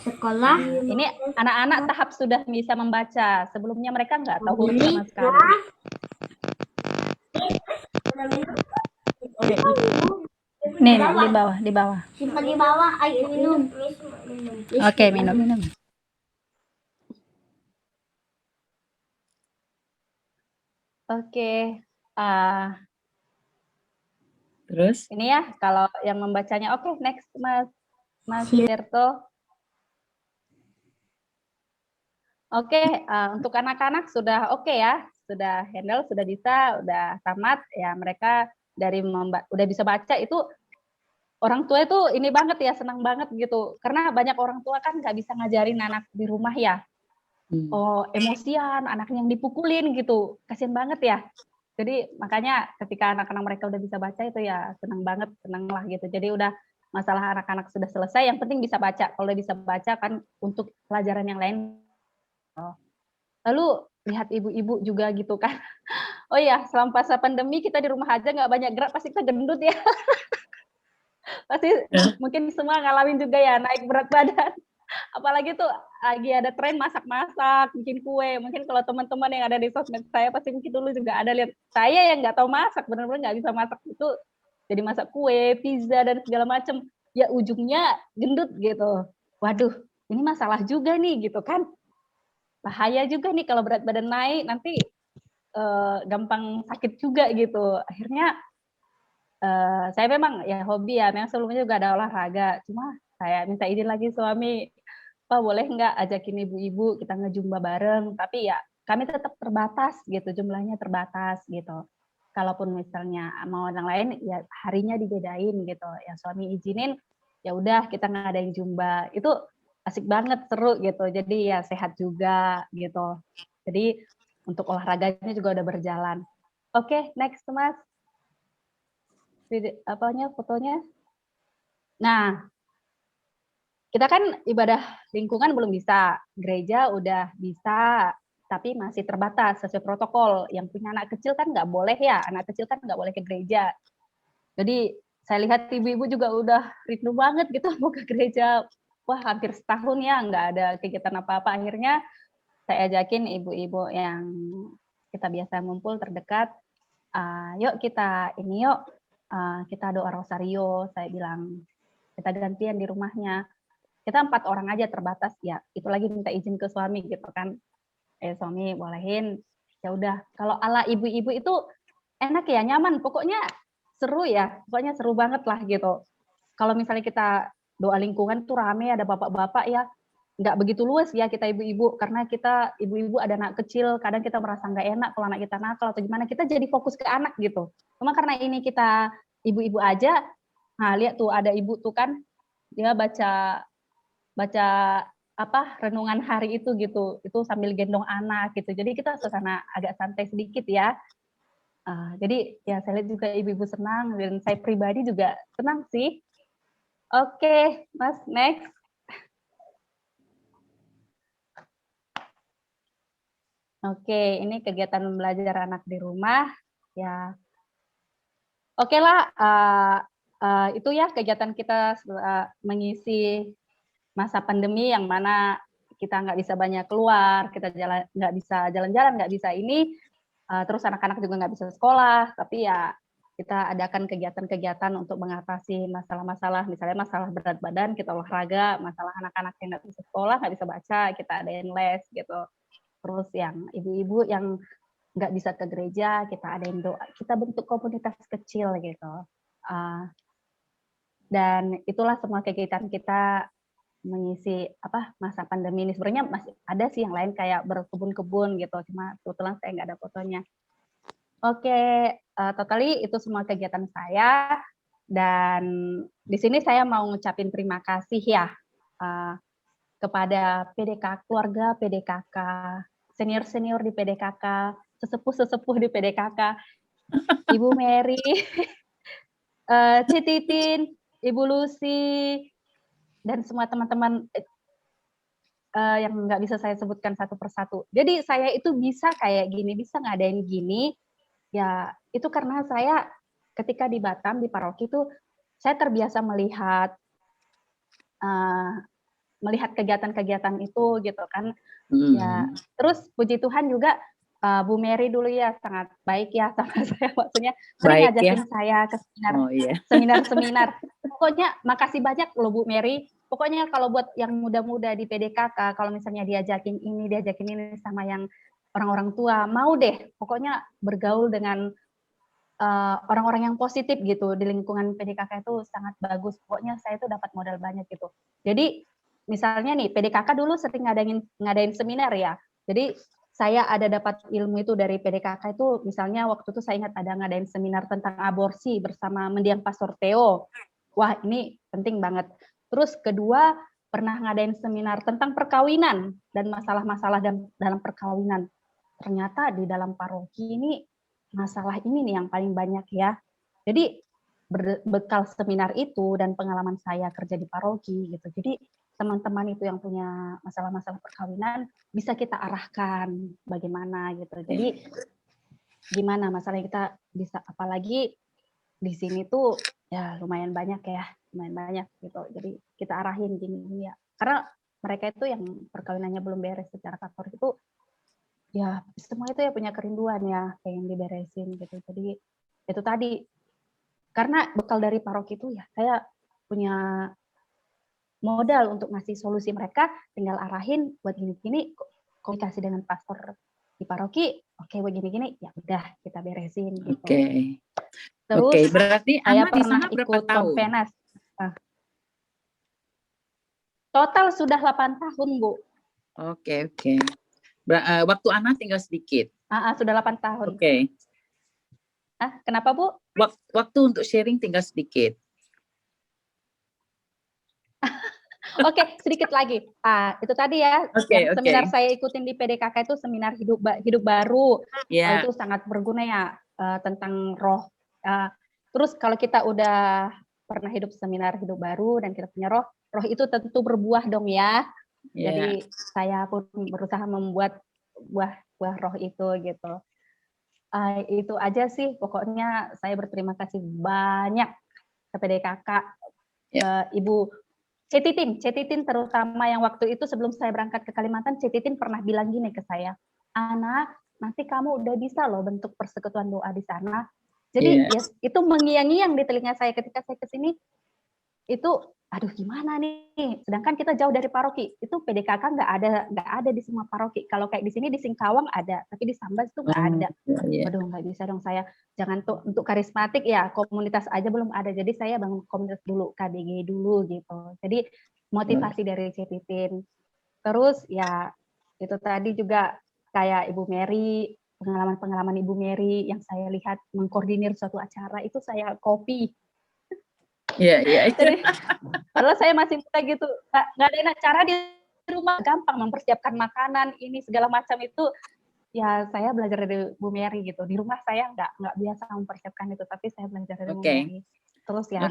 sekolah. Ini anak-anak tahap sudah bisa membaca. Sebelumnya mereka nggak tahu huruf sama sekali. Nih, di bawah. Simpan di bawah, ayo minum. Oke, minum. Oke. Terus? Ini ya, kalau yang membacanya. Oke, next Mas Berto. Oke, untuk anak-anak sudah oke ya, sudah handle, sudah bisa, udah tamat ya, mereka udah bisa baca itu. Orang tua itu ini banget ya, senang banget gitu, karena banyak orang tua kan nggak bisa ngajarin anak di rumah ya. Oh, emosian, anaknya yang dipukulin gitu, kasian banget ya. Jadi makanya ketika anak-anak mereka udah bisa baca itu ya senang lah gitu. Jadi udah masalah anak-anak sudah selesai, yang penting bisa baca. Kalau udah bisa baca kan untuk pelajaran yang lain. Lalu lihat ibu-ibu juga gitu kan. Oh iya, selama masa pandemi kita di rumah aja nggak banyak gerak, pasti kita gendut ya. Pasti mungkin semua ngalamin juga ya, naik berat badan. Apalagi tuh lagi ada tren masak-masak, bikin kue. Mungkin kalau teman-teman yang ada di sosmed saya pasti mungkin dulu juga ada lihat saya yang nggak tahu masak, benar-benar nggak bisa masak itu, jadi masak kue, pizza dan segala macam. Ya ujungnya gendut gitu. Waduh, ini masalah juga nih gitu kan. Bahaya juga nih kalau berat badan naik, nanti gampang sakit juga gitu. Akhirnya saya memang ya hobi ya, memang sebelumnya juga ada olahraga. Cuma saya minta izin lagi suami, Pak boleh nggak ajakin ibu-ibu kita ngejumba bareng, tapi ya kami tetap terbatas gitu, jumlahnya terbatas gitu. kalaupun misalnya mau yang lain ya harinya dibedain gitu. Ya suami izinin, ya udah kita ngadain Zumba. Itu asik banget, seru gitu. Jadi ya sehat juga gitu. Jadi untuk olahraganya juga udah berjalan. Oke, next Mas. Fotonya. Nah, kita kan ibadah lingkungan belum bisa, gereja udah bisa, tapi masih terbatas sesuai protokol. Yang punya anak kecil kan nggak boleh ya, anak kecil kan nggak boleh ke gereja. Jadi saya lihat ibu-ibu juga udah rindu banget gitu mau ke gereja. Wah, hampir setahun ya nggak ada kegiatan apa-apa. Akhirnya saya ajakin ibu-ibu yang kita biasa ngumpul terdekat, yuk kita ini yuk, kita doa rosario. Saya bilang kita gantian di rumahnya. Kita 4 orang aja terbatas ya. Itu lagi minta izin ke suami gitu kan. Suami bolehin. Ya udah. Kalau ala ibu-ibu itu enak ya, nyaman. Pokoknya seru ya. Pokoknya seru banget lah gitu. Kalau misalnya kita doa lingkungan tuh rame, ada bapak-bapak ya. Nggak begitu luas ya kita ibu-ibu. Karena kita ibu-ibu ada anak kecil. Kadang kita merasa nggak enak kalau anak kita nakal atau gimana. Kita jadi fokus ke anak gitu. Cuma karena ini kita ibu-ibu aja. Nah, lihat tuh ada ibu tuh kan. Dia baca renungan hari itu gitu, itu sambil gendong anak gitu. Jadi kita suasana agak santai sedikit ya. Jadi ya saya lihat juga ibu-ibu senang dan saya pribadi juga senang sih. Oke, Mas, next. Oke, ini kegiatan belajar anak di rumah ya. Oke lah, itu ya kegiatan kita mengisi masa pandemi yang mana kita nggak bisa banyak keluar, kita nggak bisa jalan-jalan, nggak bisa ini, terus anak-anak juga nggak bisa sekolah, tapi ya kita adakan kegiatan-kegiatan untuk mengatasi masalah-masalah, misalnya masalah berat badan, kita olahraga, masalah anak-anak yang nggak bisa sekolah, nggak bisa baca, kita adain les gitu. Terus yang ibu-ibu yang nggak bisa ke gereja, kita adain doa, kita bentuk komunitas kecil gitu. Dan itulah semua kegiatan kita mengisi masa pandemi ini. Sebenarnya masih ada sih yang lain kayak berkebun-kebun gitu, cuma kebetulan saya nggak ada fotonya. Oke, totally itu semua kegiatan saya, dan di sini saya mau ngucapin terima kasih ya kepada PDK, keluarga PDKK, senior-senior di PDKK, sesepuh-sesepuh di PDKK, Ibu Mary, Cititin, Ibu Lucy, dan semua teman-teman yang nggak bisa saya sebutkan satu persatu. Jadi saya itu bisa kayak gini, bisa ngadain gini, ya itu karena saya ketika di Batam, di paroki itu, saya terbiasa melihat kegiatan-kegiatan itu gitu kan. Ya, terus puji Tuhan juga Bu Mary dulu ya sangat baik ya sama saya, maksudnya sering ngajakin saya ke seminar-seminar. Pokoknya makasih banyak loh Bu Mary. Pokoknya kalau buat yang muda-muda di PDKK, kalau misalnya diajakin ini sama yang orang-orang tua, mau deh. Pokoknya bergaul dengan orang-orang yang positif gitu di lingkungan PDKK itu sangat bagus. Pokoknya saya itu dapat modal banyak gitu. Jadi misalnya nih PDKK dulu sering ngadain seminar ya. Jadi saya ada dapat ilmu itu dari PDKK itu, misalnya waktu itu saya ingat ada ngadain seminar tentang aborsi bersama mendiang Pastor Theo. Wah, ini penting banget. Terus kedua, pernah ngadain seminar tentang perkawinan dan masalah-masalah dalam perkawinan. Ternyata di dalam paroki ini masalah ini nih yang paling banyak ya. Jadi berbekal seminar itu dan pengalaman saya kerja di paroki gitu. Jadi teman-teman itu yang punya masalah-masalah perkawinan bisa kita arahkan bagaimana gitu. Jadi gimana masalahnya kita bisa, apalagi di sini tuh ya lumayan banyak gitu. Jadi kita arahin gini ya. Karena mereka itu yang perkawinannya belum beres secara Katolik itu ya semua itu ya punya kerinduan ya pengen diberesin gitu. Jadi itu tadi karena bekal dari paroki itu ya saya punya modal untuk ngasih solusi, mereka tinggal arahin buat gini-gini, komunikasi dengan pastor di paroki, oke buat gini-gini, ya udah kita beresin gitu. Terus berarti saya Ana di pernah sana berapa ikut tahun? konvenas. Total sudah 8 tahun, Bu. Oke. Waktu Ana tinggal sedikit. Sudah 8 tahun. Oke. Kenapa Bu? Waktu untuk sharing tinggal sedikit. Oke, sedikit lagi. Itu tadi ya, Oke, yang oke. seminar saya ikutin di PDKK itu seminar hidup baru. Ya, Itu sangat berguna ya, tentang roh. Terus kalau kita udah pernah hidup seminar hidup baru dan kita punya roh itu tentu berbuah dong ya. ya. Jadi saya pun berusaha membuat buah roh itu gitu. Itu aja sih, pokoknya saya berterima kasih banyak ke PDKK, ke Ibu Cetitin terutama yang waktu itu sebelum saya berangkat ke Kalimantan, Cetitin pernah bilang gini ke saya, "Anak, nanti kamu udah bisa loh bentuk persekutuan doa di sana." Jadi ya, itu mengiang-ngiang di telinga saya ketika saya ke sini, itu aduh gimana nih, sedangkan kita jauh dari paroki, itu PDKK nggak ada di semua paroki. Kalau kayak di sini di Singkawang ada, tapi di Sambas itu nggak ada. Waduh, nggak bisa dong saya, jangan tuh untuk karismatik ya komunitas aja belum ada, jadi saya bangun komunitas dulu, KDG dulu gitu. Jadi motivasi dari Cetitin. Terus ya itu tadi juga kayak Ibu Mary, pengalaman Ibu Mary yang saya lihat mengkoordinir suatu acara itu saya copy. Iya. Jadi, padahal saya masih muda gitu, nggak ada acara di rumah, gampang mempersiapkan makanan, ini segala macam itu, ya saya belajar dari Bu Mary gitu. Di rumah saya nggak biasa mempersiapkan itu, tapi saya belajar dari Bu Mary. Terus yang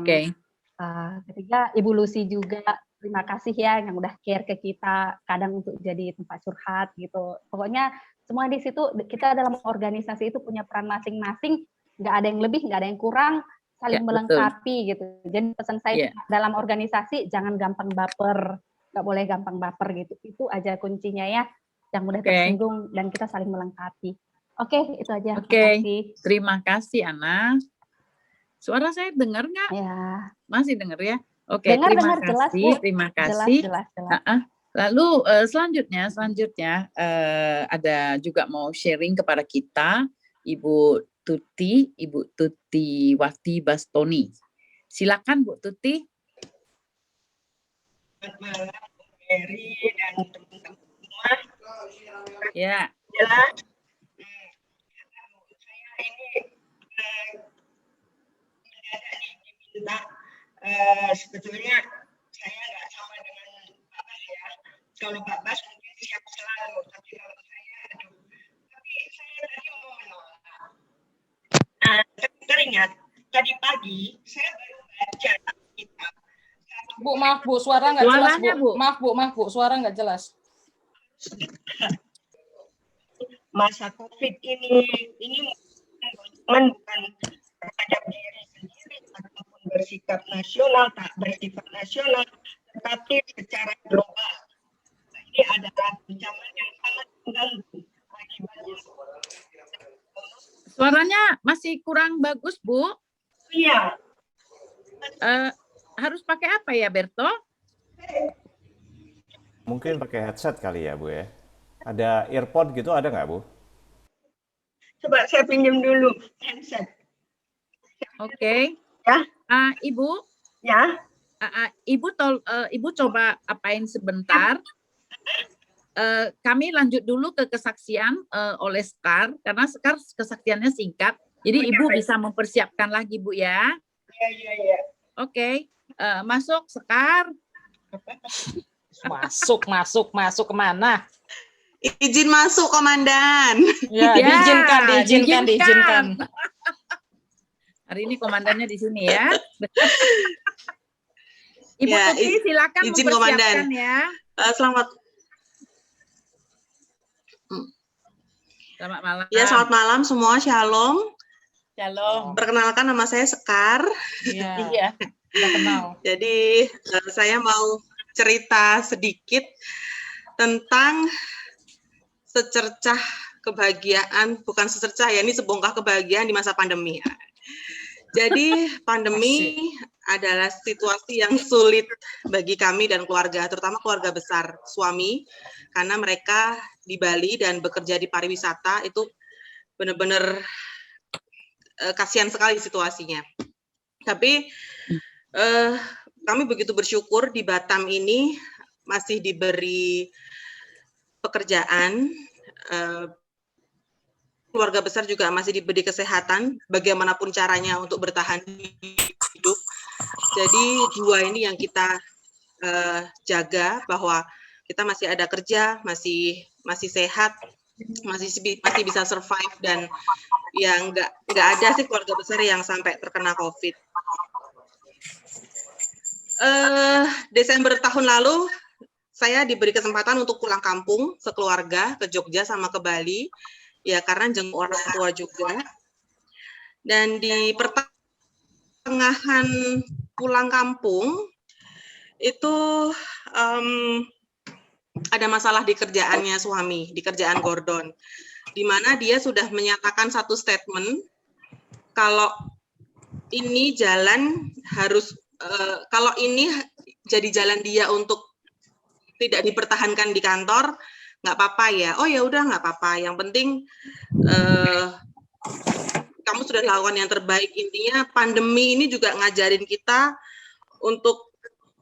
ketiga, Ibu Lucy juga, terima kasih ya yang udah care ke kita, kadang untuk jadi tempat curhat gitu. Pokoknya semua di situ, kita dalam organisasi itu punya peran masing-masing, nggak ada yang lebih, nggak ada yang kurang, saling melengkapi gitu. Jadi pesan saya dalam organisasi jangan gampang baper, nggak boleh gampang baper gitu. Itu aja kuncinya ya, yang mudah tersinggung dan kita saling melengkapi. Oke, itu aja. Terima kasih Ana. Suara saya dengar nggak? Ya. Masih dengar ya? Oke, terima kasih. Jelas, Bu. Terima kasih. Jelas. Lalu selanjutnya ada juga mau sharing kepada kita Ibu Tuti Wati Bastoni. Silakan Bu Tuti. Selamat malam Bu Mary dan teman-teman semua. Ya. Jelas. Saya ini diminta sebetulnya saya nggak sama dengan Pak Bas ya. Kalau Pak Bas mungkin siap selalu, tapi kalau saya tapi saya tadi mau menolak. Teringat tadi pagi saya baru baca kitab. Bu, maaf Bu, suara nggak jelas Bu. Maaf Bu, suara nggak jelas. Masa COVID ini bukan terhadap diri sendiri ataupun bersikap nasional, tak bersifat nasional, tetapi secara global. Ini adalah ancaman yang sangat mengganggu akibatnya. Suaranya masih kurang bagus, Bu. Iya. Harus pakai apa ya, Berto? Mungkin pakai headset kali ya, Bu ya. Ada earphone gitu, ada nggak, Bu? Coba saya pinjam dulu headset. Oke. Ya. Ibu. Ya. Ibu coba apain sebentar. Kami lanjut dulu ke kesaksian oleh Sekar, karena Sekar kesaksiannya singkat. Jadi Ibu bisa mempersiapkan lagi, Bu ya. Iya. Oke. Masuk Sekar. Masuk kemana? Izin masuk, Komandan. Ya, diizinkan. Hari ini komandannya di sini ya. Ibu Tuti silakan izin, mempersiapkan Komandan. Ya. Selamat malam. Ya, selamat malam semua. Shalom. Shalom. Perkenalkan, nama saya Sekar. Iya. Udah kenal. Jadi saya mau cerita sedikit tentang secercah kebahagiaan, bukan secercah ya, ini sebongkah kebahagiaan di masa pandemi. Jadi pandemi adalah situasi yang sulit bagi kami dan keluarga, terutama keluarga besar suami, karena mereka di Bali dan bekerja di pariwisata itu benar-benar kasihan sekali situasinya. Tapi kami begitu bersyukur di Batam ini masih diberi pekerjaan keluarga besar juga masih diberi kesehatan, bagaimanapun caranya untuk bertahan hidup. Jadi 2 ini yang kita jaga, bahwa kita masih ada kerja, masih sehat, masih bisa survive, dan yang nggak ada sih keluarga besar yang sampai terkena COVID. Desember tahun lalu saya diberi kesempatan untuk pulang kampung sekeluarga ke Jogja sama ke Bali, ya karena jenguk orang tua juga. Dan di pertengahan pulang kampung itu ada masalah di kerjaannya suami, di kerjaan Gordon, di mana dia sudah menyatakan satu statement kalau ini jalan harus kalau ini jadi jalan dia untuk tidak dipertahankan di kantor, nggak apa-apa ya. Oh ya udah, nggak apa-apa. Yang penting kamu sudah lakukan yang terbaik. Intinya pandemi ini juga ngajarin kita untuk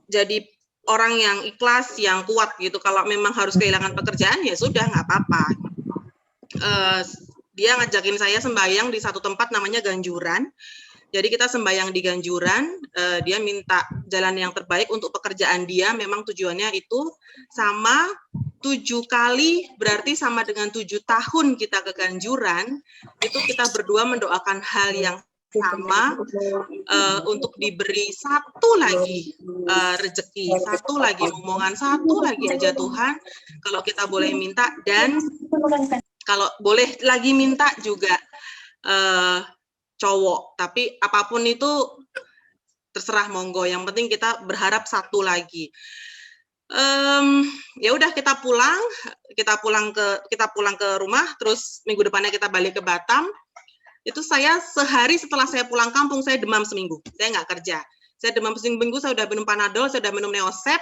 jadi orang yang ikhlas, yang kuat gitu. Kalau memang harus kehilangan pekerjaan ya sudah, nggak apa-apa. Dia ngajakin saya sembahyang di satu tempat namanya Ganjuran. Jadi kita sembahyang di Ganjuran, dia minta jalan yang terbaik untuk pekerjaan dia, memang tujuannya itu sama 7 kali, berarti sama dengan 7 tahun kita ke Ganjuran, itu kita berdua mendoakan hal yang sama, untuk diberi satu lagi rezeki, satu lagi omongan, satu lagi aja Tuhan, kalau kita boleh minta, dan kalau boleh lagi minta juga cowok, tapi apapun itu terserah monggo. Yang penting kita berharap satu lagi. Ya udah kita pulang ke rumah, terus minggu depannya kita balik ke Batam. Itu saya sehari setelah saya pulang kampung saya demam seminggu. Saya nggak kerja. Saya demam seminggu, saya udah minum Panadol, saya udah minum Neosep.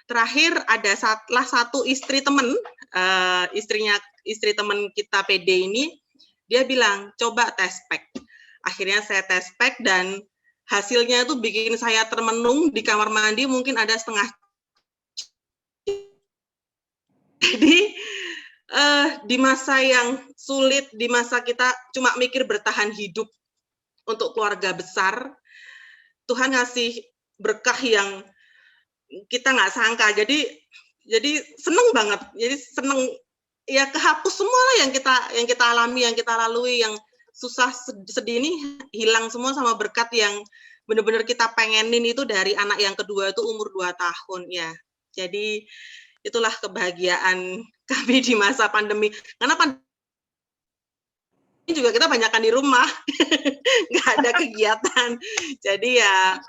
Terakhir ada satu istri teman, istri teman kita PD ini, dia bilang coba tes pack. Akhirnya saya tes pack dan hasilnya itu bikin saya termenung di kamar mandi mungkin ada setengah. Jadi di masa yang sulit, di masa kita cuma mikir bertahan hidup untuk keluarga besar, Tuhan ngasih berkah yang kita nggak sangka. Jadi seneng banget. Jadi seneng ya, kehapus semua lah yang kita alami, yang kita lalui, yang susah sedih ini hilang semua sama berkat yang benar-benar kita pengenin itu dari anak yang kedua itu umur 2 tahun ya. Jadi itulah kebahagiaan kami di masa pandemi. Karena pandemi juga kita banyakkan di rumah, nggak ada kegiatan. Jadi ya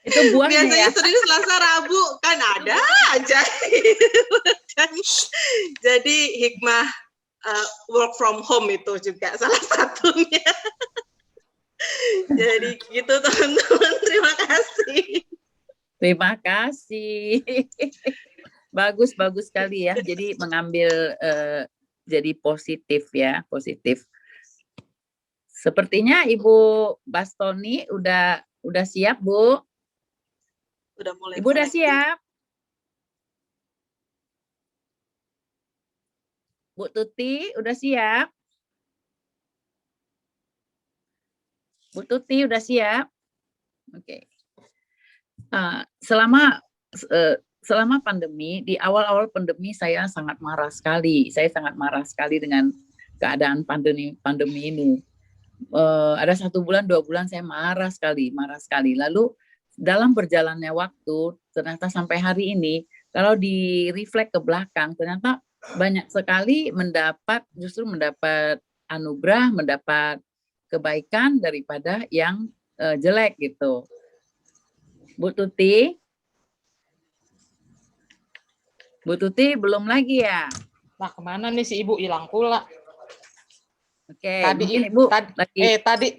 itu buahnya biasanya ya. Senin, Selasa, Rabu kan ada aja. Jadi hikmah work from home itu juga salah satunya. Jadi gitu teman-teman, terima kasih. Terima kasih. Bagus sekali ya. Jadi mengambil jadi positif ya, positif. Sepertinya Ibu Bastoni udah siap, Bu. Udah mulai. Ibu udah siap? Bu Tuti udah siap? Bu Tuti udah siap? Oke. Selama pandemi, di awal-awal pandemi saya sangat marah sekali. Saya sangat marah sekali dengan keadaan pandemi ini. Ada 1 bulan, 2 bulan saya marah sekali. Lalu dalam berjalannya waktu, ternyata sampai hari ini, kalau di-reflect ke belakang, ternyata banyak sekali justru mendapat anugerah, mendapat kebaikan daripada yang jelek gitu. Bu Tuti belum lagi ya? Nah, kemana nih si Ibu, hilang pula. Oke,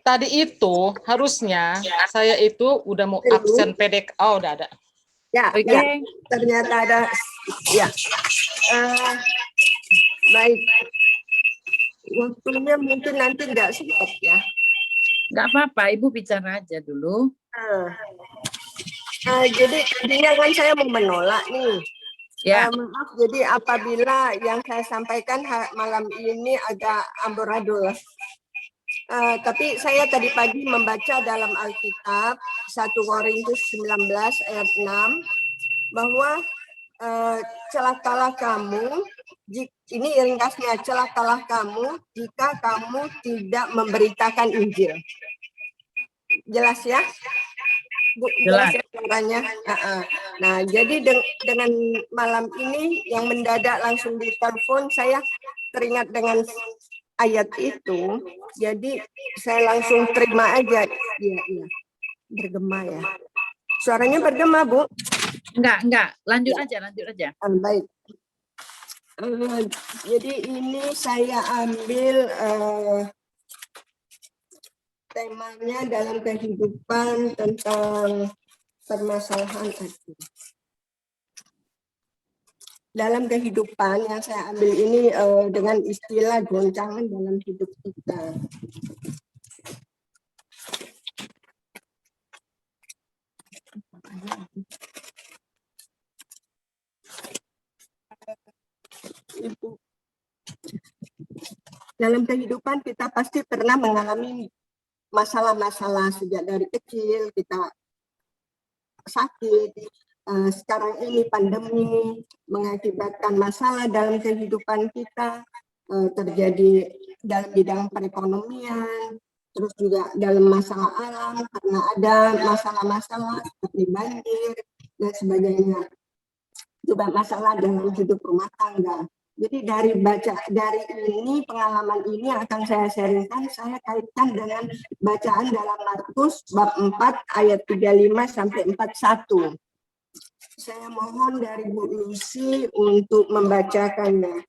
tadi itu harusnya saya itu udah mau absen PDK. Oh, udah ada. Ya, ternyata ada. Ya, baik. Waktunya mungkin nanti nggak sempat ya. Nggak apa-apa, Ibu bicara aja dulu. Jadi tadinya kan saya mau menolak nih. Ya. Maaf, jadi apabila yang saya sampaikan malam ini agak amburadul. Tapi saya tadi pagi membaca dalam Alkitab 1 Korintus 19 ayat 6 bahwa celakalah kamu, ini ringkasnya, celakalah kamu jika kamu tidak memberitakan Injil. Jelas ya? Bu, jelas ya suaranya. Nah, jadi dengan malam ini yang mendadak langsung ditelepon, saya teringat dengan ayat itu, jadi saya langsung terima aja. Iya, bergema ya. Suaranya bergema, Bu? Enggak. Lanjut aja. Baik. Jadi ini saya ambil temanya dalam kehidupan tentang permasalahan itu. Dalam kehidupan yang saya ambil ini dengan istilah goncangan dalam hidup kita. Ibu. Dalam kehidupan kita pasti pernah mengalami masalah-masalah sejak dari kecil, kita sakit, sekarang ini pandemi mengakibatkan masalah dalam kehidupan kita, terjadi dalam bidang perekonomian, terus juga dalam masalah alam karena ada masalah-masalah seperti banjir dan sebagainya. Juga masalah dalam hidup rumah tangga. Jadi dari ini pengalaman ini akan saya sharingkan, saya kaitkan dengan bacaan dalam Markus bab 4 ayat 35 sampai 41. Saya mohon dari Bu Lucy untuk membacakannya.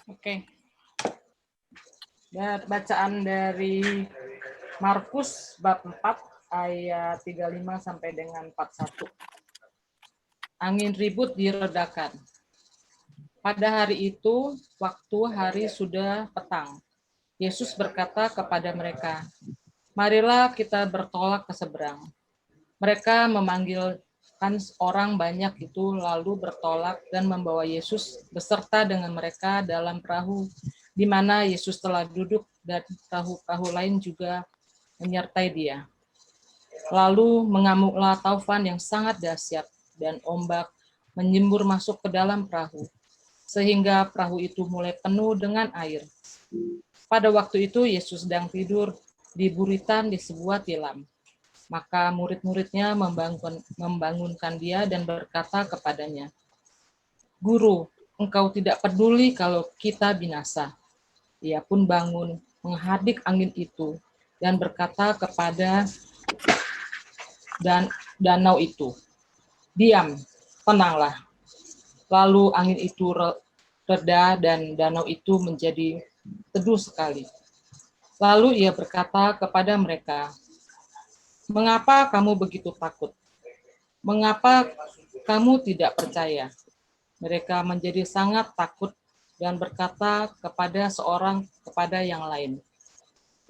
Oke. Dan bacaan dari Markus bab 4 ayat 35 sampai dengan 41. Angin ribut diredakan. Pada hari itu, waktu hari sudah petang, Yesus berkata kepada mereka, "Marilah kita bertolak ke seberang." Mereka memanggilkan orang banyak itu lalu bertolak dan membawa Yesus beserta dengan mereka dalam perahu di mana Yesus telah duduk dan perahu-perahu lain juga menyertai dia. Lalu mengamuklah taufan yang sangat dahsyat dan ombak menyembur masuk ke dalam perahu, sehingga perahu itu mulai penuh dengan air. Pada waktu itu Yesus sedang tidur di buritan di sebuah tilam. Maka murid-muridnya membangunkan dia dan berkata kepadanya, "Guru, engkau tidak peduli kalau kita binasa." Ia pun bangun, menghadik angin itu, dan berkata kepada danau itu, "Diam, tenanglah." Lalu angin itu reda dan danau itu menjadi teduh sekali. Lalu ia berkata kepada mereka, "Mengapa kamu begitu takut? Mengapa kamu tidak percaya?" Mereka menjadi sangat takut dan berkata kepada yang lain,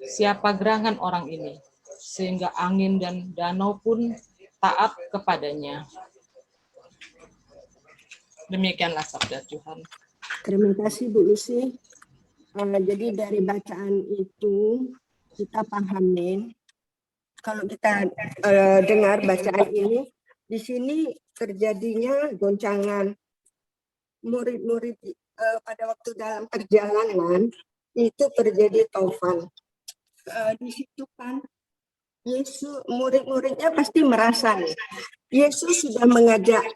"Siapa gerangan orang ini, sehingga angin dan danau pun taat kepadanya." Demikianlah sabda Tuhan. Terima kasih Bu Lucy. Jadi dari bacaan itu kita pahamin, kalau kita dengar bacaan ini, di sini terjadinya goncangan. Murid-murid pada waktu dalam perjalanan itu terjadi taufan. Di situ kan Yesus, murid-muridnya pasti merasa nih, Yesus sudah mengajak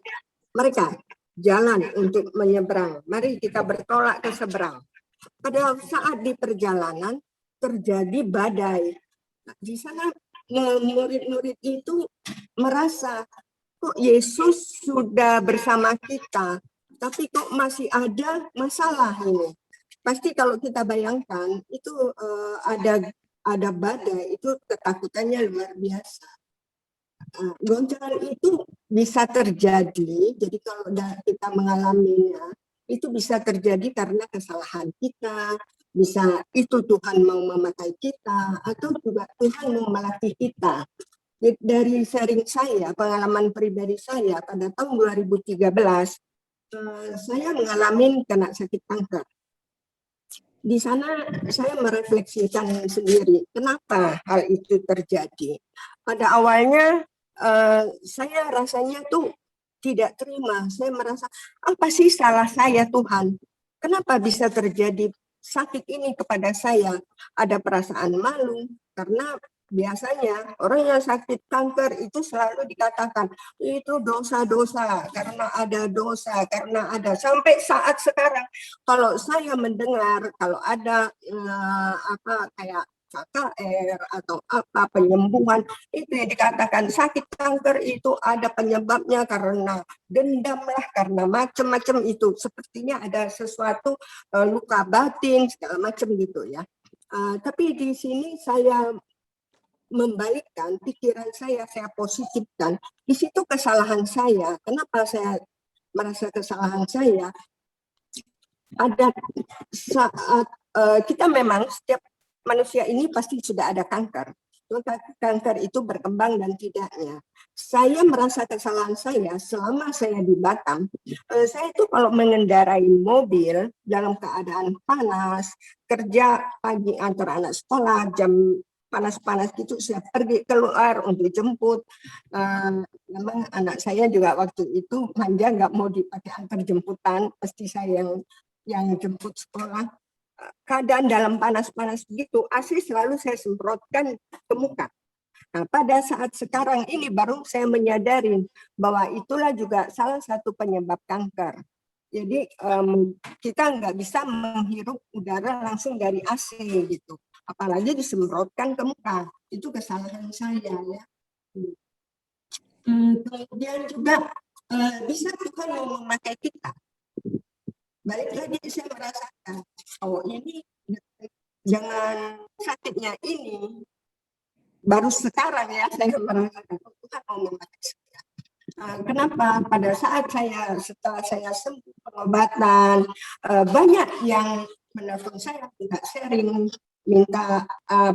mereka jalan untuk menyeberang. Mari kita bertolak ke seberang. Pada saat di perjalanan terjadi badai. Di sana murid-murid itu merasa, kok Yesus sudah bersama kita, tapi kok masih ada masalah ini. Pasti kalau kita bayangkan itu ada badai, itu ketakutannya luar biasa. Goncangan itu bisa terjadi, jadi kalau kita mengalaminya, itu bisa terjadi karena kesalahan kita, Bisa itu Tuhan mau memakai kita atau juga Tuhan mau melatih kita. Dari sharing saya, pengalaman pribadi saya pada tahun 2013, saya mengalami kena sakit kanker. Di sana saya merefleksikan sendiri, kenapa hal itu terjadi. Pada awalnya saya rasanya tuh tidak terima, saya merasa apa sih salah saya Tuhan? Kenapa bisa terjadi sakit ini kepada saya? Ada perasaan malu, karena biasanya orang yang sakit kanker itu selalu dikatakan itu dosa-dosa, karena ada dosa, karena ada. Sampai saat sekarang kalau saya mendengar kalau ada kayak KKR atau apa penyembuhan, itu yang dikatakan sakit kanker itu ada penyebabnya karena dendam lah, karena macam-macam itu. Sepertinya ada sesuatu luka batin segala macam gitu ya. Tapi di sini saya membalikkan pikiran saya positifkan. Di situ kesalahan saya. Kenapa saya merasa kesalahan saya? Ada saat kita memang setiap manusia ini pasti sudah ada kanker. Kanker itu berkembang dan tidaknya. Saya merasa kesalahan saya selama saya di Batam. Saya itu kalau mengendarai mobil dalam keadaan panas, kerja pagi antar anak sekolah, jam panas-panas gitu saya pergi keluar untuk jemput. Memang anak saya juga waktu itu manja, nggak mau dipakai antar jemputan, pasti saya yang jemput sekolah. Keadaan dalam panas-panas begitu, AC selalu saya semprotkan ke muka. Nah, pada saat sekarang ini baru saya menyadari bahwa itulah juga salah satu penyebab kanker. Jadi kita nggak bisa menghirup udara langsung dari AC gitu, apalagi disemprotkan ke muka. Itu kesalahan saya ya. Kemudian juga bisa Tuhan mau memakai kita. Balik lagi saya merasakan, oh ini jangan sakitnya ini baru sekarang ya saya merasakan Tuhan mau memakai saya. Kenapa? Pada saat setelah saya sembuh pengobatan, banyak yang menelpon saya, minta sharing, minta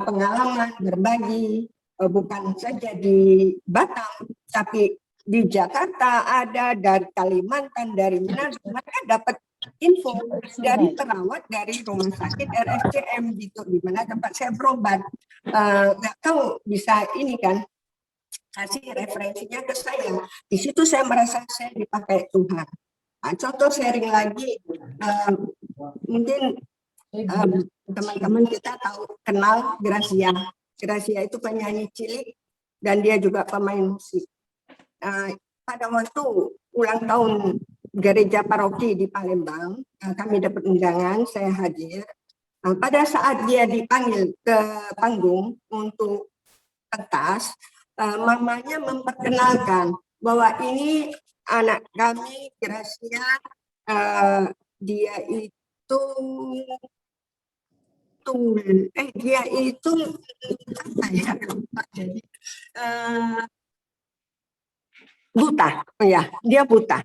pengalaman, berbagi, bukan saja di Batam, tapi di Jakarta ada, dari Kalimantan, dari Manado, mereka dapat info dari perawat dari rumah sakit RSCM gitu, di mana tempat saya berobat. Nggak tahu bisa ini kan, kasih referensinya ke saya. Di situ saya merasa saya dipakai Tuhan. Nah, contoh sharing lagi, mungkin teman-teman kita tahu kenal Gracia. Gracia itu penyanyi cilik dan dia juga pemain musik. Pada waktu ulang tahun gereja paroki di Palembang, kami dapat undangan, saya hadir. Pada saat dia dipanggil ke panggung untuk pentas, mamanya memperkenalkan bahwa ini anak kami Gracia, dia itu apa ya, jadi buta,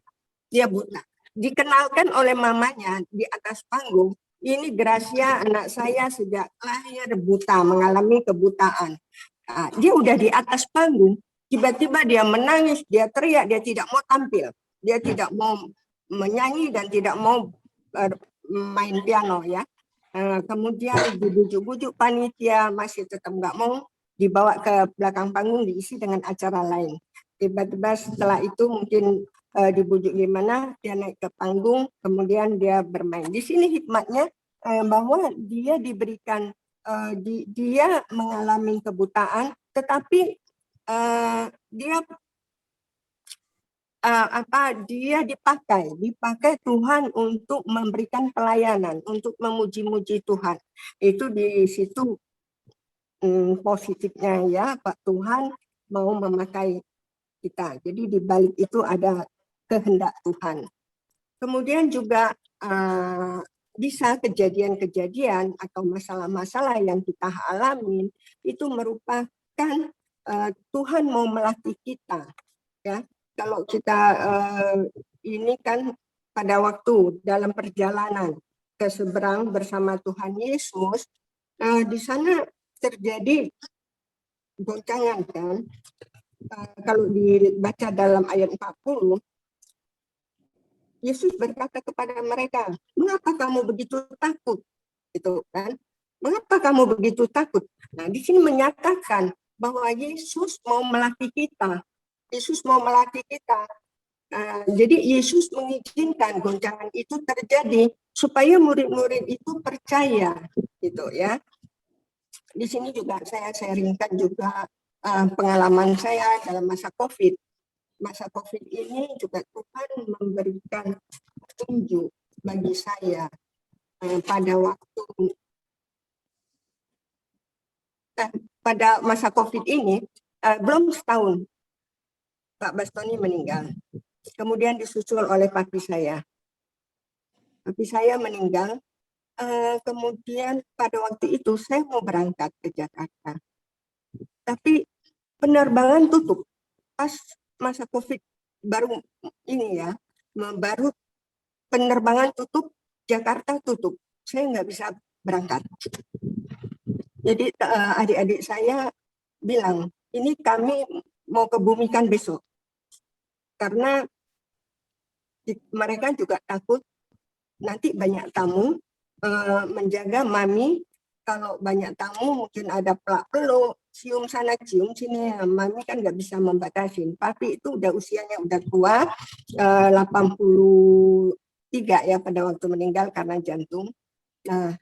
ya dia buta, dikenalkan oleh mamanya di atas panggung, ini Gracia anak saya sejak lahir buta, mengalami kebutaan. Dia udah di atas panggung, tiba-tiba dia menangis, dia teriak, dia tidak mau tampil, dia tidak mau menyanyi dan tidak mau main piano ya. Kemudian dibujuk-bujuk panitia, masih tetap nggak mau, dibawa ke belakang panggung, diisi dengan acara lain. Tiba-tiba setelah itu mungkin dibujuk gimana, dia naik ke panggung, kemudian dia bermain. Di sini hikmatnya bahwa dia diberikan, dia mengalami kebutaan, tetapi dia dipakai Tuhan untuk memberikan pelayanan, untuk memuji-muji Tuhan. Itu di situ positifnya ya, Pak, Tuhan mau memakai kita. Jadi di balik itu ada kehendak Tuhan. Kemudian juga bisa kejadian-kejadian atau masalah-masalah yang kita alami itu merupakan Tuhan mau melatih kita. Ya, kalau kita ini kan pada waktu dalam perjalanan ke seberang bersama Tuhan Yesus, di sana terjadi goncangan kan. Kalau dibaca dalam ayat 40, Yesus berkata kepada mereka, mengapa kamu begitu takut? Itu kan, mengapa kamu begitu takut? Nah, di sini menyatakan bahwa Yesus mau melatih kita. Yesus mau melatih kita. Jadi Yesus mengizinkan goncangan itu terjadi supaya murid-murid itu percaya, gitu ya. Di sini juga saya sharingkan juga pengalaman saya dalam masa COVID. Masa COVID ini juga Tuhan memberikan petunjuk bagi saya pada masa COVID ini. Belum setahun Pak Bastoni meninggal. Kemudian disusul oleh papi saya. Papi saya meninggal. Kemudian pada waktu itu saya mau berangkat ke Jakarta. Tapi penerbangan tutup. Pas masa COVID baru ini ya, baru penerbangan tutup, Jakarta tutup. Saya nggak bisa berangkat. Jadi adik-adik saya bilang, ini kami mau kebumikan besok. Karena mereka juga takut nanti banyak tamu, menjaga mami. Kalau banyak tamu mungkin ada pelak-peluk, cium sana cium sini, mami kan nggak bisa membatasi. Papi itu udah usianya udah tua, 83 ya pada waktu meninggal karena jantung. Nah,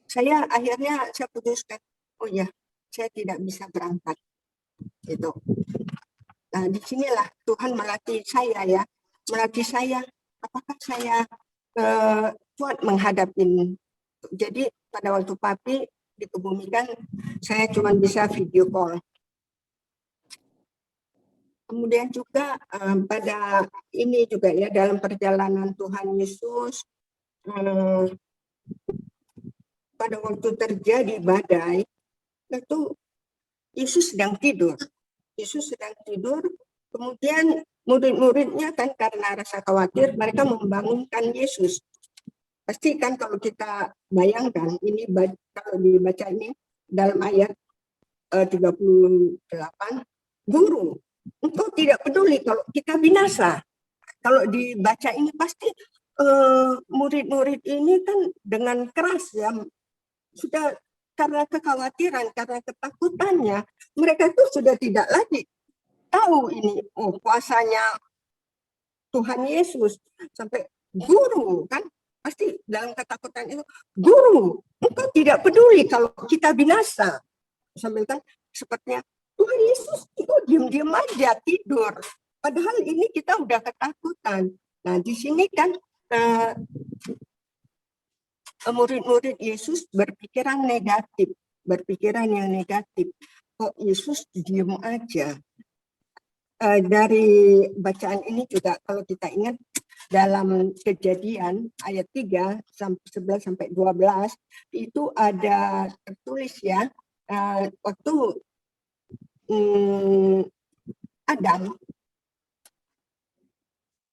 saya akhirnya saya putuskan, oh ya, saya tidak bisa berangkat. Gitu. Nah, disinilah Tuhan melatih saya ya, melatih saya. Apakah saya kuat menghadapi? Jadi pada waktu papi dikebumikan, saya cuma bisa video call. Kemudian juga pada ini juga ya dalam perjalanan Tuhan Yesus, pada waktu terjadi badai, itu Yesus sedang tidur. Yesus sedang tidur, kemudian murid-muridnya kan karena rasa khawatir, mereka membangunkan Yesus. Pasti kan kalau kita bayangkan, ini kalau dibaca ini dalam ayat 38, Guru, engkau tidak peduli kalau kita binasa. Kalau dibaca ini pasti murid-murid ini kan dengan keras ya, sudah karena kekhawatiran, karena ketakutannya, mereka tuh sudah tidak lagi tahu ini kuasanya Tuhan Yesus. Sampai guru kan, pasti dalam ketakutan itu, guru, engkau tidak peduli kalau kita binasa. Sambil kan sepertinya, Tuhan Yesus itu diam-diam aja tidur. Padahal ini kita udah ketakutan. Nah di sini kan murid-murid Yesus berpikiran negatif, berpikiran yang negatif. Kok Yesus diam aja? Dari bacaan ini juga kalau kita ingat dalam Kejadian ayat 3 sampai 11 sampai 12 itu ada tertulis ya, waktu Adam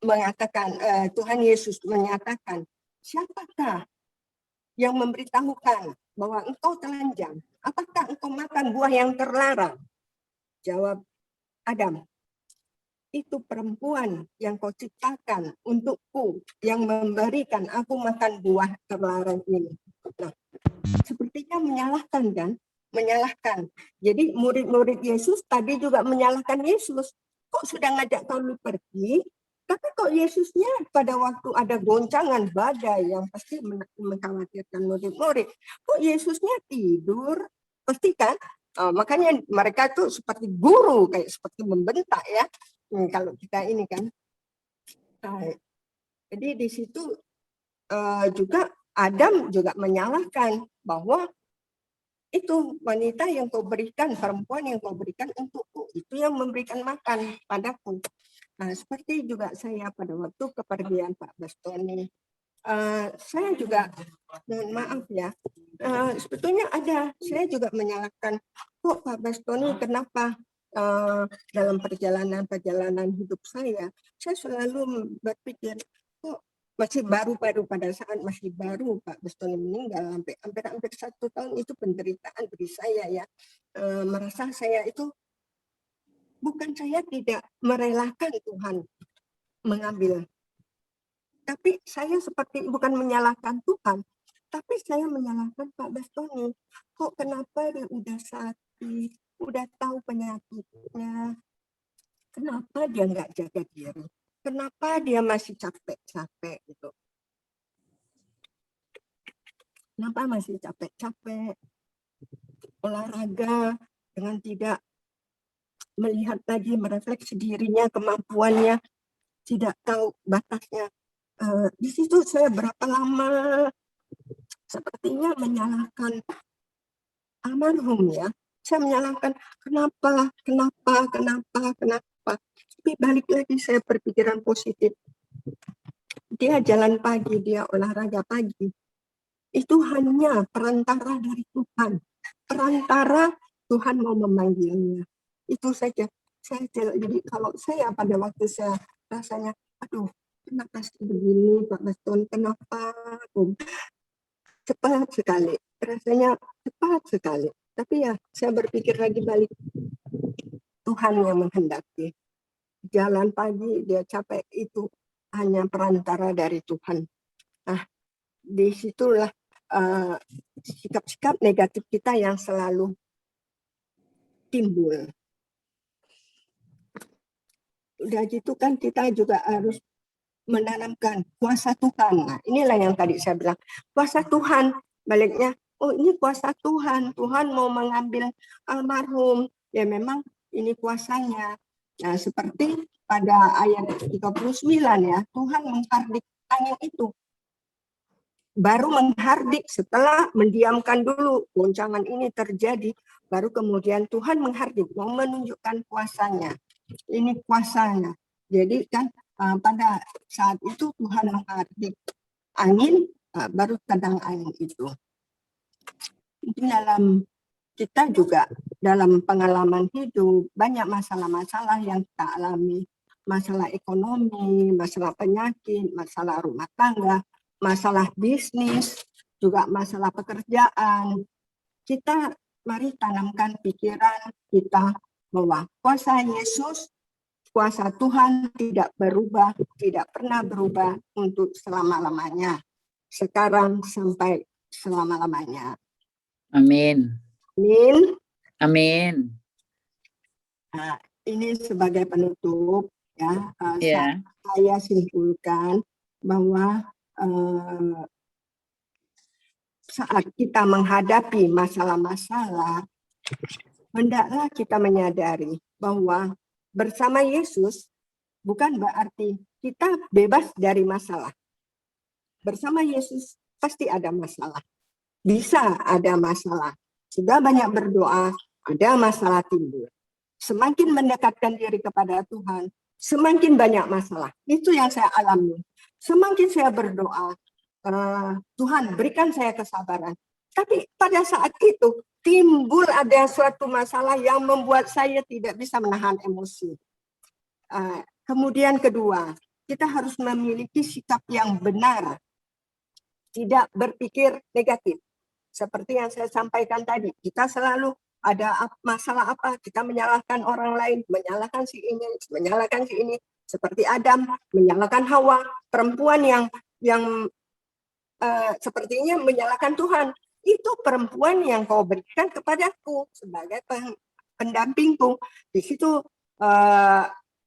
mengatakan, Tuhan Yesus menyatakan, siapakah yang memberitahukan bahwa engkau telanjang? Apakah engkau makan buah yang terlarang? Jawab Adam, itu perempuan yang kau ciptakan untukku, yang memberikan aku makan buah terlarang ini. Nah, sepertinya menyalahkan kan? Menyalahkan. Jadi murid-murid Yesus tadi juga menyalahkan Yesus. Kok sudah ngajak kami pergi, tapi kok Yesusnya pada waktu ada goncangan badai yang pasti mengkhawatirkan murid-murid, kok Yesusnya tidur? Pasti kan? Makanya mereka tuh seperti guru, kayak seperti membentak ya. Kalau kita ini kan, jadi di situ juga Adam juga menyalahkan bahwa itu wanita yang kau berikan, perempuan yang kau berikan untukku, itu yang memberikan makan padaku. Nah, seperti juga saya pada waktu kepergian Pak Bastoni, saya juga mohon maaf ya, sebetulnya saya juga menyalahkan, kok Pak Bastoni kenapa dalam perjalanan hidup saya selalu berpikir, kok masih baru pada saat masih baru Pak Bestoni meninggal, hampir 1 tahun itu penderitaan bagi saya ya. Merasa saya itu, bukan saya tidak merelakan Tuhan mengambil, tapi saya seperti bukan menyalahkan Tuhan, tapi saya menyalahkan Pak Bestoni. Kok kenapa dia udah sakit, udah tahu penyakitnya, kenapa dia nggak jaga diri? Kenapa dia masih capek-capek gitu? Kenapa masih capek-capek olahraga dengan tidak melihat lagi, merefleksi dirinya, kemampuannya, tidak tahu batasnya. Di situ saya berapa lama sepertinya menyalahkan almarhum ya. Saya menyalahkan kenapa. Tapi balik lagi saya berpikiran positif. Dia jalan pagi, dia olahraga pagi. Itu hanya perantara dari Tuhan. Perantara Tuhan mau memanggilnya. Itu saja. Jadi kalau saya pada waktu saya rasanya, aduh, kenapa sih begini Pak Baston, kenapa? Cepat sekali. Rasanya cepat sekali. Tapi ya saya berpikir lagi balik. Tuhan yang menghendaki. Jalan pagi, dia capek, itu hanya perantara dari Tuhan. Nah, disitulah sikap-sikap negatif kita yang selalu timbul. Udah gitu kan kita juga harus menanamkan kuasa Tuhan. Nah, inilah yang tadi saya bilang, kuasa Tuhan. Baliknya, oh ini kuasa Tuhan. Tuhan mau mengambil almarhum. Ya memang ini kuasanya. Nah, seperti pada ayat 39 ya, Tuhan menghardik angin itu. Baru menghardik setelah mendiamkan dulu goncangan ini terjadi, baru kemudian Tuhan menghardik, mau menunjukkan kuasanya. Ini kuasanya. Jadi kan pada saat itu Tuhan menghardik angin, baru tenang angin itu. Mungkin dalam kita juga dalam pengalaman hidup banyak masalah-masalah yang kita alami, masalah ekonomi, masalah penyakit, masalah rumah tangga, masalah bisnis, juga masalah pekerjaan. Kita mari tanamkan pikiran kita bahwa kuasa Yesus, kuasa Tuhan tidak berubah, tidak pernah berubah untuk selama-lamanya. Sekarang sampai selama-lamanya. Amin. Amin. Amin. Nah, ini sebagai penutup ya, Yeah. saya simpulkan bahwa saat kita menghadapi masalah-masalah, hendaklah kita menyadari bahwa bersama Yesus bukan berarti kita bebas dari masalah. Bersama Yesus pasti ada masalah. Bisa ada masalah. Sudah banyak berdoa, ada masalah timbul. Semakin mendekatkan diri kepada Tuhan, semakin banyak masalah. Itu yang saya alami. Semakin saya berdoa, Tuhan berikan saya kesabaran. Tapi pada saat itu timbul ada suatu masalah yang membuat saya tidak bisa menahan emosi. Kemudian kedua, kita harus memiliki sikap yang benar. Tidak berpikir negatif. Seperti yang saya sampaikan tadi, kita selalu ada masalah apa, kita menyalahkan orang lain, menyalahkan si ini, seperti Adam, menyalahkan Hawa, perempuan yang sepertinya menyalahkan Tuhan. Itu perempuan yang kau berikan kepadaku sebagai pendampingku. Di situ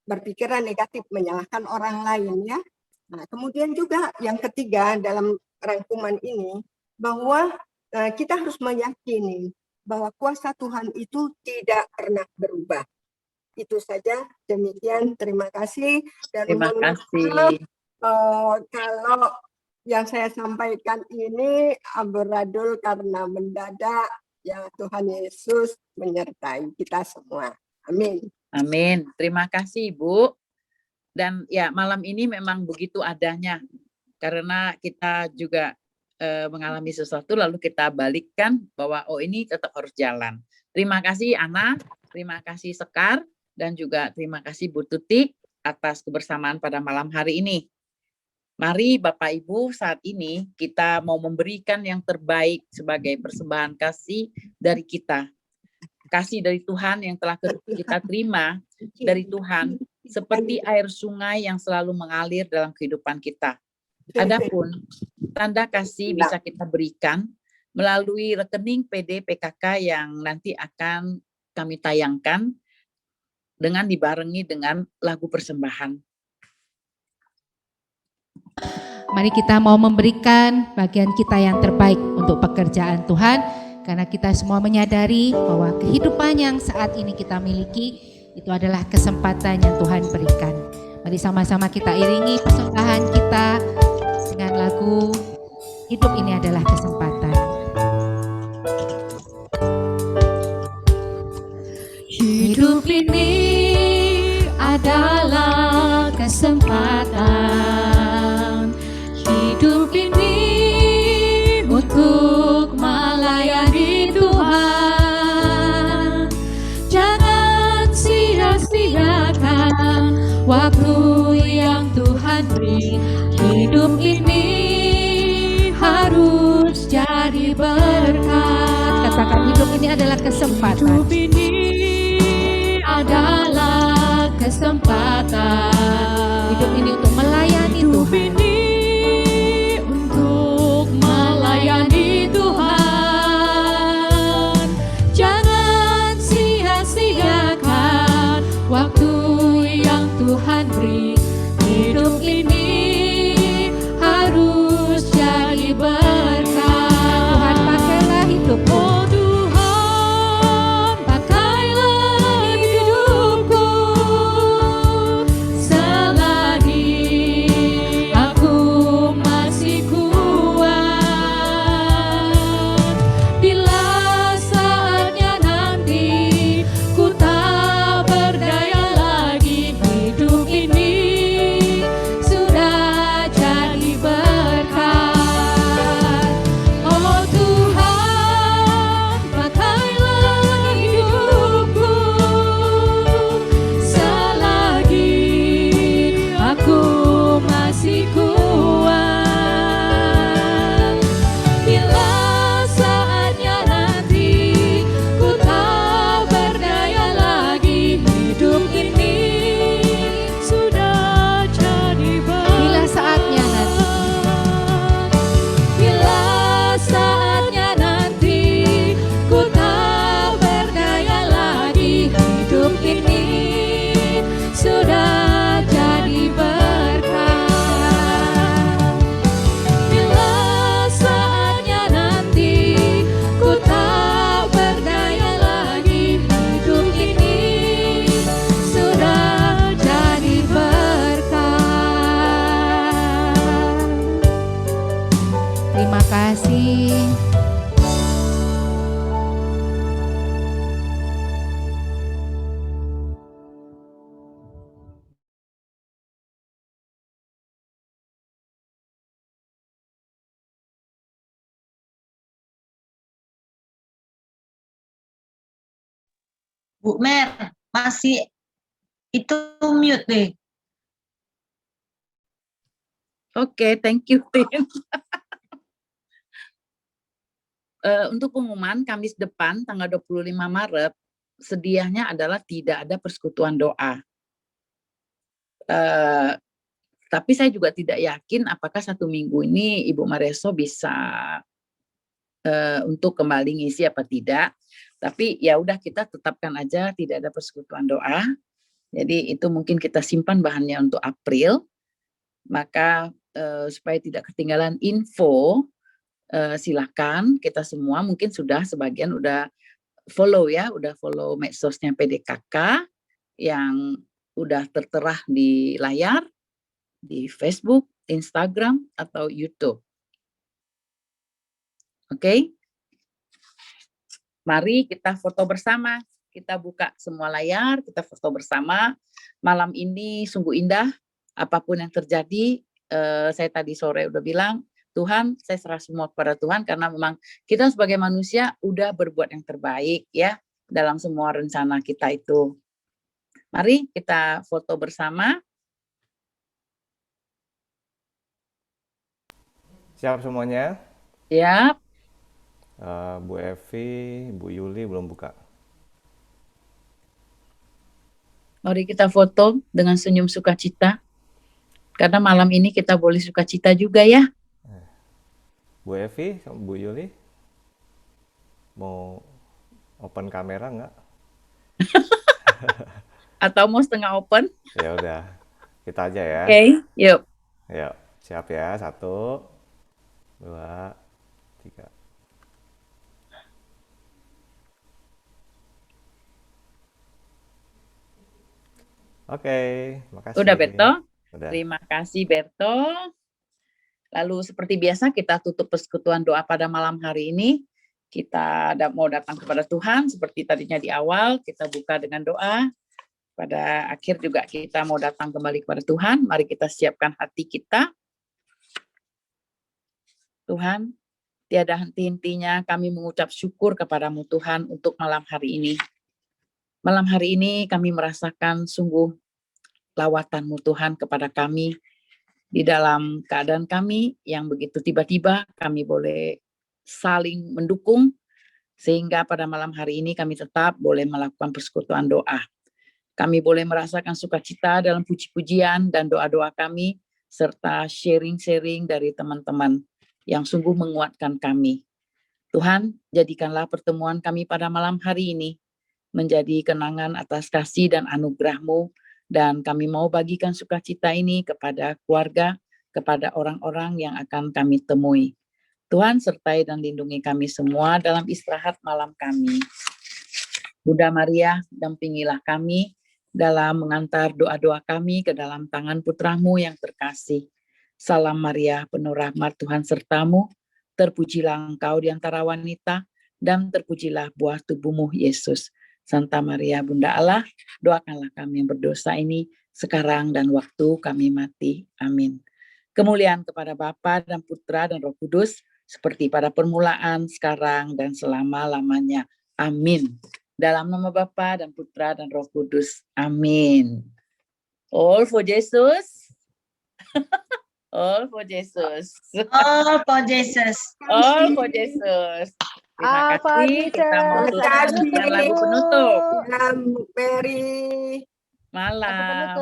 berpikiran negatif, menyalahkan orang lain ya. Nah, kemudian juga yang ketiga dalam rangkuman ini, bahwa kita harus meyakini bahwa kuasa Tuhan itu tidak pernah berubah. Itu saja, demikian, terima kasih. Dan Terima kasih. Kalau yang saya sampaikan ini amburadul karena mendadak, ya Tuhan Yesus menyertai kita semua. Amin. Amin. Terima kasih, Bu. Dan ya malam ini memang begitu adanya. Karena kita juga mengalami sesuatu lalu kita balikkan bahwa oh ini tetap harus jalan. Terima kasih Ana, terima kasih Sekar, dan juga terima kasih Bu Tuti atas kebersamaan pada malam hari ini. Mari Bapak Ibu, saat ini kita mau memberikan yang terbaik sebagai persembahan kasih dari kita. Kasih dari Tuhan yang telah kita terima dari Tuhan, seperti air sungai yang selalu mengalir dalam kehidupan kita. Adapun tanda kasih bisa kita berikan melalui rekening PD PKK yang nanti akan kami tayangkan dengan dibarengi dengan lagu persembahan. Mari kita mau memberikan bagian kita yang terbaik untuk pekerjaan Tuhan, karena kita semua menyadari bahwa kehidupan yang saat ini kita miliki itu adalah kesempatan yang Tuhan berikan. Mari sama-sama kita iringi persembahan kita dengan lagu Hidup Ini Adalah Kesempatan. Hidup ini adalah kesempatan. Hidup ini untuk melayani Tuhan. Jangan sia-siakan waktu yang Tuhan beri. Hidup ini harus jadi berkat. Katakan, hidup ini adalah kesempatan. Hidup ini adalah kesempatan. Hidup ini untuk melayani Tuhan. Untuk melayani Tuhan. Jangan sia-siakan waktu yang Tuhan beri. Hidup ini harus jadi berkat. Tuhan, pakailah hidupku. Bu Mer, masih itu mute deh. Oke, thank you, Tin. Untuk pengumuman Kamis depan tanggal 25 Maret, sedianya adalah tidak ada persekutuan doa. Tapi saya juga tidak yakin apakah 1 minggu ini Ibu Mareso bisa untuk kembali ngisi apa tidak. Tapi ya udah, kita tetapkan aja tidak ada persekutuan doa. Jadi itu mungkin kita simpan bahannya untuk April. Maka supaya tidak ketinggalan info, silakan kita semua mungkin sudah sebagian udah follow ya, udah follow medsosnya PDKK yang udah tertera di layar, di Facebook, Instagram, atau YouTube. Oke? Mari kita foto bersama, kita buka semua layar, kita foto bersama. Malam ini sungguh indah, apapun yang terjadi, saya tadi sore udah bilang, Tuhan, saya serah semua kepada Tuhan, karena memang kita sebagai manusia udah berbuat yang terbaik ya, dalam semua rencana kita itu. Mari kita foto bersama. Siap semuanya? Siap. Bu Evi, Bu Yuli belum buka. Mari kita foto dengan senyum sukacita. Karena malam ini kita boleh sukacita juga ya. Bu Evi, Bu Yuli, mau open kamera nggak? Atau mau setengah open? Ya udah, kita aja ya. Oke, yuk. Yuk, siap ya. 1, 2, 3. Oke, makasih. Udah Berto? Udah. Terima kasih Berto. Lalu seperti biasa kita tutup persekutuan doa pada malam hari ini. Kita mau datang kepada Tuhan seperti tadinya di awal, kita buka dengan doa. Pada akhir juga kita mau datang kembali kepada Tuhan. Mari kita siapkan hati kita. Tuhan, tiada henti-hentinya kami mengucap syukur kepadamu Tuhan untuk malam hari ini. Malam hari ini kami merasakan sungguh lawatanmu Tuhan kepada kami. Di dalam keadaan kami yang begitu tiba-tiba kami boleh saling mendukung. Sehingga pada malam hari ini kami tetap boleh melakukan persekutuan doa. Kami boleh merasakan sukacita dalam puji-pujian dan doa-doa kami. Serta sharing-sharing dari teman-teman yang sungguh menguatkan kami. Tuhan, jadikanlah pertemuan kami pada malam hari ini menjadi kenangan atas kasih dan anugerah-Mu, dan kami mau bagikan sukacita ini kepada keluarga, kepada orang-orang yang akan kami temui. Tuhan, sertai dan lindungi kami semua dalam istirahat malam kami. Bunda Maria, dampingilah kami dalam mengantar doa-doa kami ke dalam tangan putra-Mu yang terkasih. Salam Maria, penuh rahmat Tuhan sertamu, terpujilah engkau di antara wanita, dan terpujilah buah tubuhmu Yesus. Santa Maria, Bunda Allah, doakanlah kami yang berdosa ini sekarang dan waktu kami mati. Amin. Kemuliaan kepada Bapa dan Putra dan Roh Kudus, seperti pada permulaan, sekarang, dan selama-lamanya. Amin. Dalam nama Bapa dan Putra dan Roh Kudus. Amin. All for Jesus. All for Jesus. Oh, for Jesus. All for Jesus. Terima kasih. Kita mau tutup dengan lagu penutup. Malam.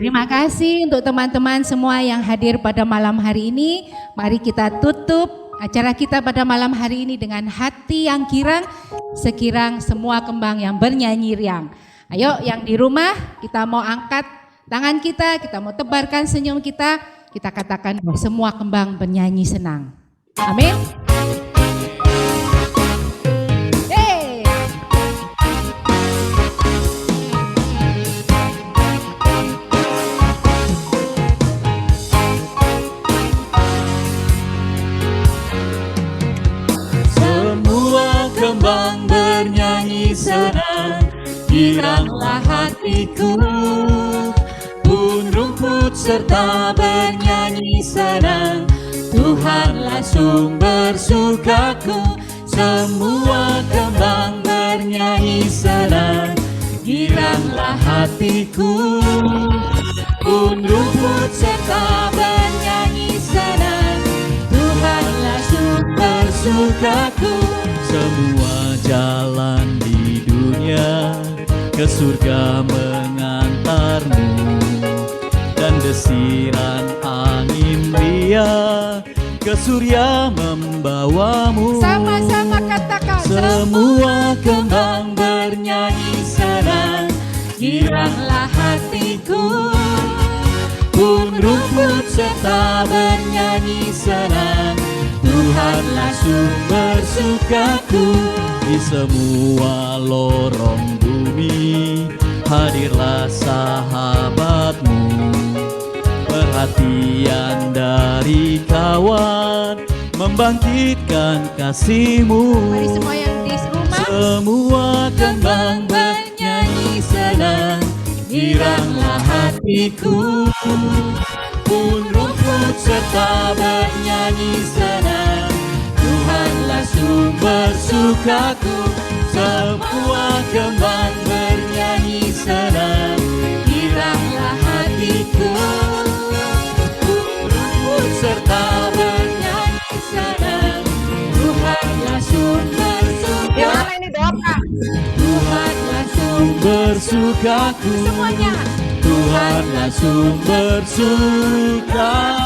Terima kasih untuk teman-teman semua yang hadir pada malam hari ini. Mari kita tutup acara kita pada malam hari ini dengan hati yang girang, sekirang semua kembang yang bernyanyi riang. Ayo yang di rumah, kita mau angkat tangan kita mau tebarkan senyum kita katakan bahwa semua kembang bernyanyi senang. Amin. Kembang bernyanyi senang, giranglah hatiku. Pun rumput serta bernyanyi senang, Tuhanlah sumber sukaku. Semua kembang bernyanyi senang, giranglah hatiku. Pun rumput serta bernyanyi senang, Tuhanlah sumber sukaku. Semua jalan di dunia ke surga mengantarmu, dan desiran angin ria ke surya membawamu. Sama-sama katakan. Semua kembang bernyanyi senang, giranglah hatiku. Pun rumput serta bernyanyi senang, Tuhanlah sumber sukaku. Di semua lorong bumi hadirlah sahabatmu, perhatian dari kawan membangkitkan kasihmu. Mari semua yang di rumah. Semua kembang bernyanyi senang, giranglah hatiku. Pun rumput serta bernyanyi senang, Tuhanlah sumber sukaku. Semua kembang bernyanyi senang, giranglah hatiku. Pun rumput serta bernyanyi sumber sukaku. Semuanya. Tuhanlah sumber sukaku.